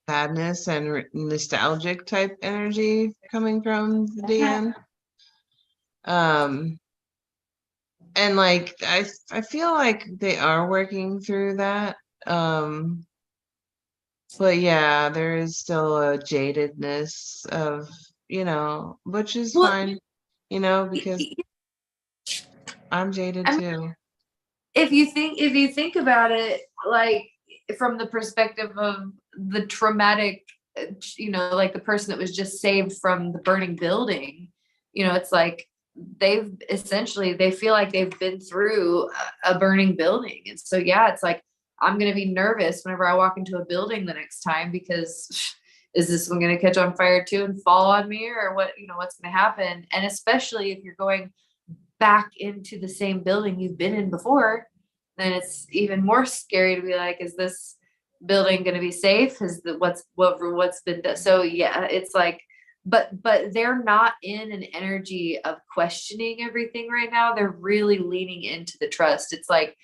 sadness and nostalgic type energy coming from the DN. And like I feel like they are working through that. But yeah, there is still a jadedness of, which is Well, fine, because I'm jaded too. If you think about it, like from the perspective of the traumatic, like the person that was just saved from the burning building, it's like they feel like they've been through a burning building. And so, yeah, it's like, I'm going to be nervous whenever I walk into a building the next time, because is this one going to catch on fire too and fall on me, or what's going to happen? And especially if you're going back into the same building you've been in before, then it's even more scary to be like, is this building going to be safe? Is what's been done? So yeah, it's like, but they're not in an energy of questioning everything right now. They're really leaning into the trust. It's like,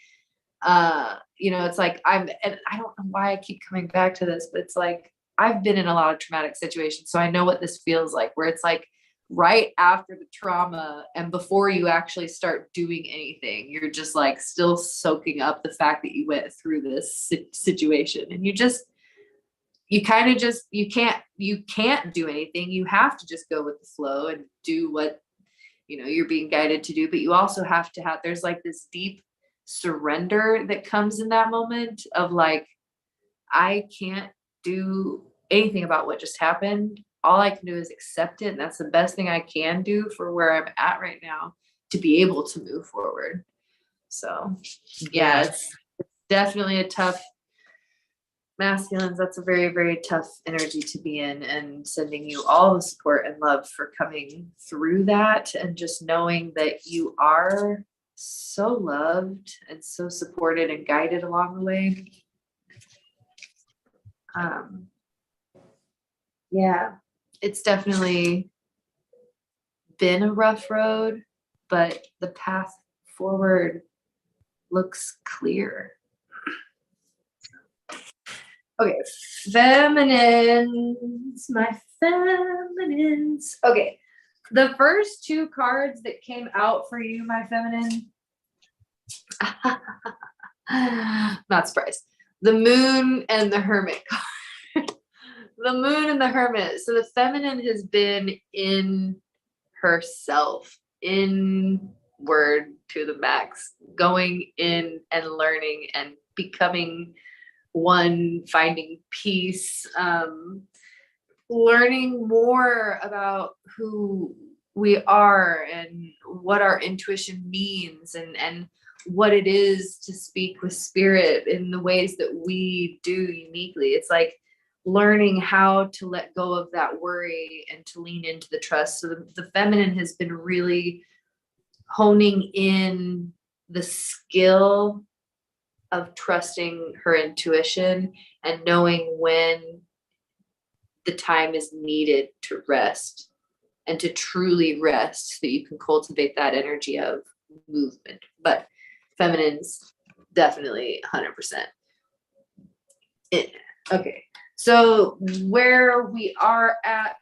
it's like and I don't know why I keep coming back to this, but it's like, I've been in a lot of traumatic situations, so I know what this feels like, where it's like right after the trauma and before you actually start doing anything, you're just like still soaking up the fact that you went through this situation, and you can't do anything. You have to just go with the flow and do what you're being guided to do. But you also have to there's like this deep surrender that comes in that moment of like, I can't do anything about what just happened. All I can do is accept it. And that's the best thing I can do for where I'm at right now to be able to move forward. So yeah, it's definitely a tough masculines. That's a very, very tough energy to be in, and sending you all the support and love for coming through that. And just knowing that you are so loved and so supported and guided along the way. Yeah, it's definitely been a rough road, but the path forward looks clear. Okay, feminines, my feminines. Okay, the first two cards that came out for you, my feminine, not surprised. The Moon and the Hermit card. The Moon and the Hermit. So the feminine has been in herself, inward to the max, going in and learning and becoming one, finding peace, learning more about who we are and what our intuition means, and what it is to speak with spirit in the ways that we do uniquely. It's like learning how to let go of that worry and to lean into the trust. So the feminine has been really honing in the skill of trusting her intuition and knowing when the time is needed to rest, and to truly rest so that you can cultivate that energy of movement. But feminine's definitely 100%. Okay, so where we are at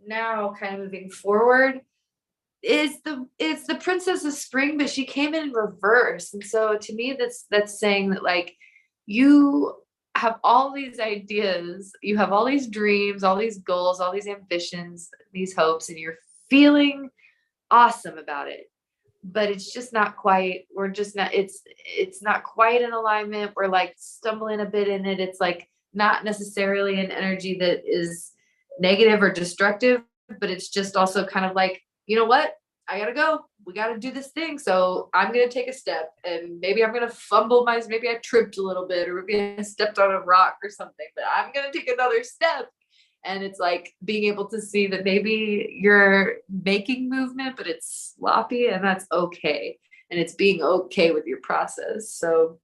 now, kind of moving forward, is the Princess of Spring, but she came in reverse. And so to me, that's saying that like you have all these ideas, you have all these dreams, all these goals, all these ambitions, these hopes, and you're feeling awesome about it, but it's just not quite, it's not quite in alignment. We're like stumbling a bit in it. It's like not necessarily an energy that is negative or destructive, but it's just also kind of like, you know what? I gotta go. We gotta do this thing. So I'm gonna take a step, and maybe I'm gonna fumble maybe I tripped a little bit, or maybe I stepped on a rock or something, but I'm gonna take another step. And it's like being able to see that maybe you're making movement, but it's sloppy, and that's okay. And it's being okay with your process. So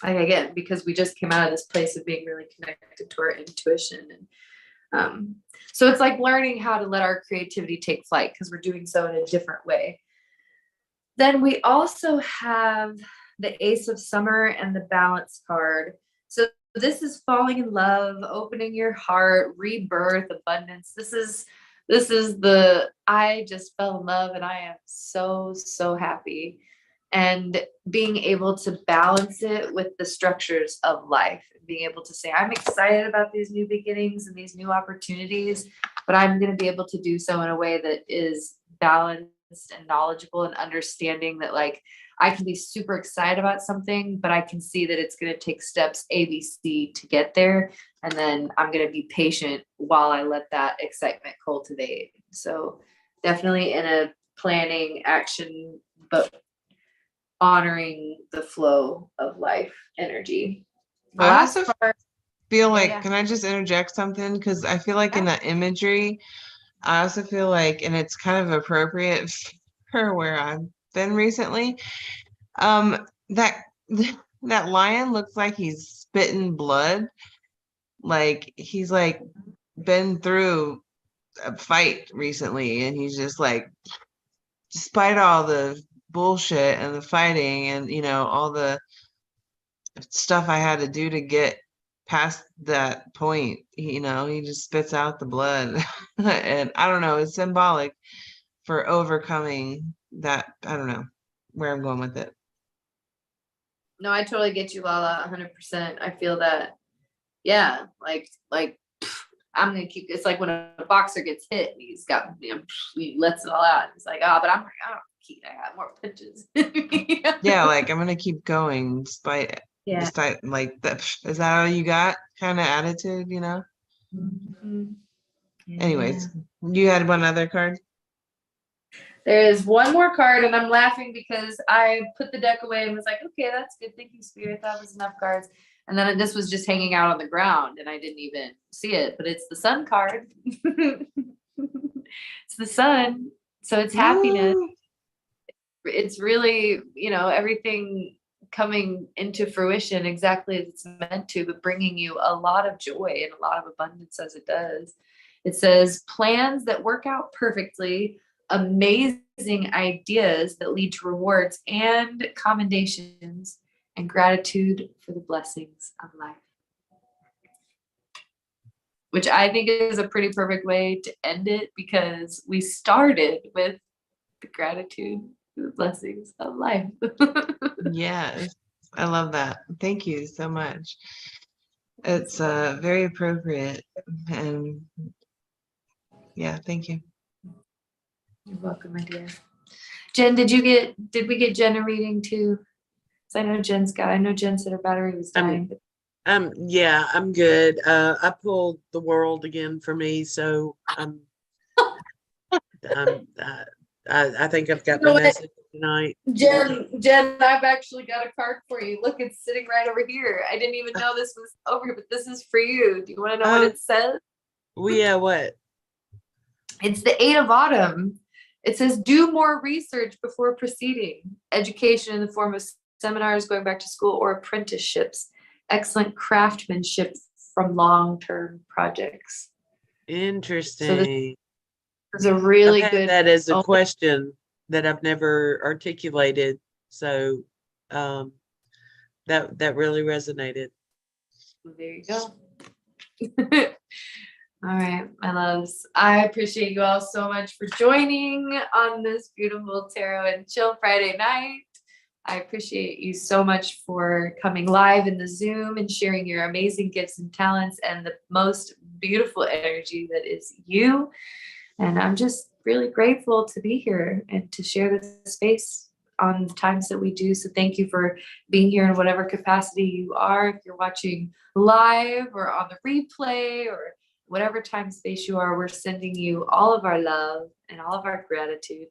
like, again, because we just came out of this place of being really connected to our intuition, and so it's like learning how to let our creativity take flight because we're doing so in a different way. Then we also have the Ace of Summer and the Balance card. So this is falling in love, opening your heart, rebirth, abundance. This is the I just fell in love and I am so, so happy. And being able to balance it with the structures of life, being able to say, I'm excited about these new beginnings and these new opportunities, but I'm going to be able to do so in a way that is balanced and knowledgeable, and understanding that like I can be super excited about something, but I can see that it's going to take steps A, B, C to get there. And then I'm going to be patient while I let that excitement cultivate. So definitely in a planning action, but honoring the flow of life energy. The I last also part, feel like, yeah. can I just interject something? Because I feel like in that imagery, I also feel like, and it's kind of appropriate for where I've been recently, that that lion looks like he's spitting blood. Like he's like been through a fight recently, and he's just like, despite all the bullshit and the fighting and all the stuff I had to do to get past that point, he just spits out the blood. And I don't know, it's symbolic for overcoming that. I don't know where I'm going with it. No, I totally get you, Lala, 100%. I feel that. Yeah, like I'm gonna keep. It's like when a boxer gets hit, and he's got, he lets it all out. It's like, but I got more punches. Yeah, like I'm gonna keep going despite like that. Is that all you got? Kind of attitude, Mhm. Anyways, you had one other card. There is one more card, and I'm laughing because I put the deck away and was like, okay, that's good. Thank you, Spirit. That was enough cards. And then this was just hanging out on the ground, and I didn't even see it, but it's the Sun card. It's the Sun. So it's happiness. Woo! It's really, everything coming into fruition exactly as it's meant to, but bringing you a lot of joy and a lot of abundance as it does. It says plans that work out perfectly, amazing ideas that lead to rewards and commendations, and gratitude for the blessings of life. Which I think is a pretty perfect way to end it, because we started with the gratitude for the blessings of life. Yes, I love that. Thank you so much. It's very appropriate, and yeah, thank you. You're welcome, my dear. Jen, did we get Jen a reading too? I know Jen said her battery was dying. Yeah, I'm good. I pulled the world again for me, so I think I've got my message tonight. Jen, I've actually got a card for you. Look, it's sitting right over here. I didn't even know this was over here, but this is for you. Do you want to know what it says? Well, yeah, what? It's the 8 of Autumn. It says, do more research before proceeding. Education in the form of seminars, going back to school, or apprenticeships. Excellent craftsmanship from long-term projects. Interesting. So this is a really I've had good. that as a question that I've never articulated. So that really resonated. There you go. All right, my loves. I appreciate you all so much for joining on this beautiful Tarot and Chill Friday night. I appreciate you so much for coming live in the Zoom and sharing your amazing gifts and talents and the most beautiful energy that is you. And I'm just really grateful to be here and to share this space on the times that we do. So thank you for being here in whatever capacity you are. If you're watching live or on the replay or whatever time space you are, we're sending you all of our love and all of our gratitude.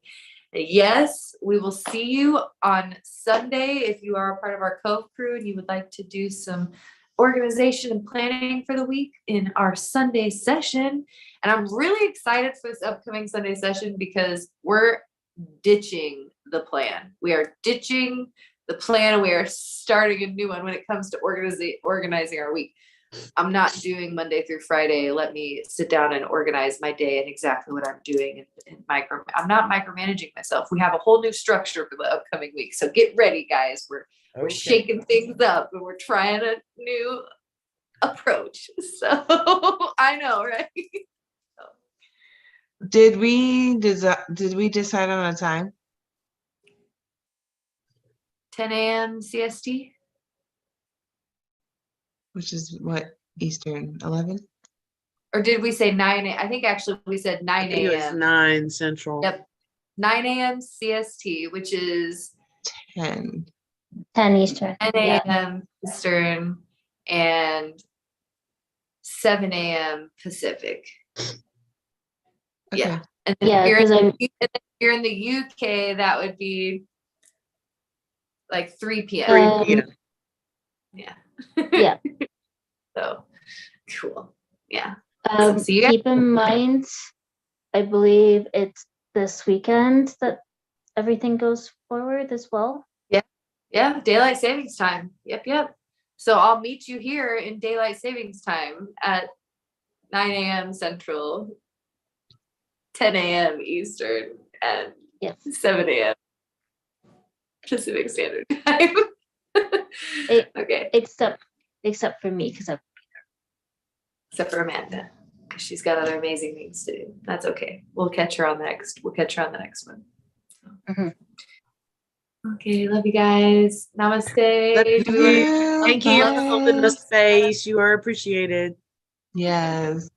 Yes, we will see you on Sunday if you are a part of our Cove crew and you would like to do some organization and planning for the week in our Sunday session. And I'm really excited for this upcoming Sunday session because we're ditching the plan. We are ditching the plan and we are starting a new one when it comes to organizing our week. I'm not doing Monday through Friday. Let me sit down and organize my day and exactly what I'm doing and I'm not micromanaging myself. We have a whole new structure for the upcoming week. So get ready, guys. We're shaking things up and we're trying a new approach. So I know, right? Did we decide on a time? 10 a.m. CST. Which is what, Eastern, 11? Or did we say 9 a.m.? I think actually we said I 9 think it was a.m. 9 Central. Yep. 9 a.m. CST, which is 10. 10 Eastern. 10 Yeah. a.m. Eastern and 7 a.m. Pacific. Okay. Yeah. And then Yeah, if because you're in the UK, that would be like 3 p.m. 3 p.m. Yeah. Yeah. So cool. Yeah. See you guys. Keep in mind, I believe it's this weekend that everything goes forward as well. Yeah. Daylight savings time. Yep. So I'll meet you here in daylight savings time at 9 a.m. Central, 10 a.m. Eastern, and Yes. 7 a.m. Pacific Standard Time. Okay. Except for me, because Except for Amanda, because she's got other amazing things to do. That's okay. We'll catch her on the next one. Mhm. Okay, love you guys. Namaste. Love Do we wanna- Thank you for holding the Bye. space. You are appreciated. Yes.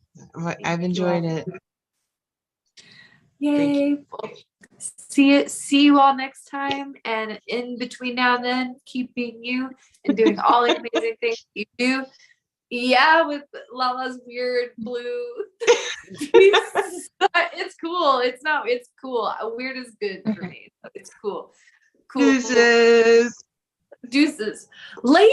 I've enjoyed it. Yay. See you all next time. And in between now and then, keep being you and doing all the amazing things you do. Yeah, with Lala's weird blue. It's cool. It's cool. Weird is good for me. It's cool. Cool. Deuces. Deuces. Late.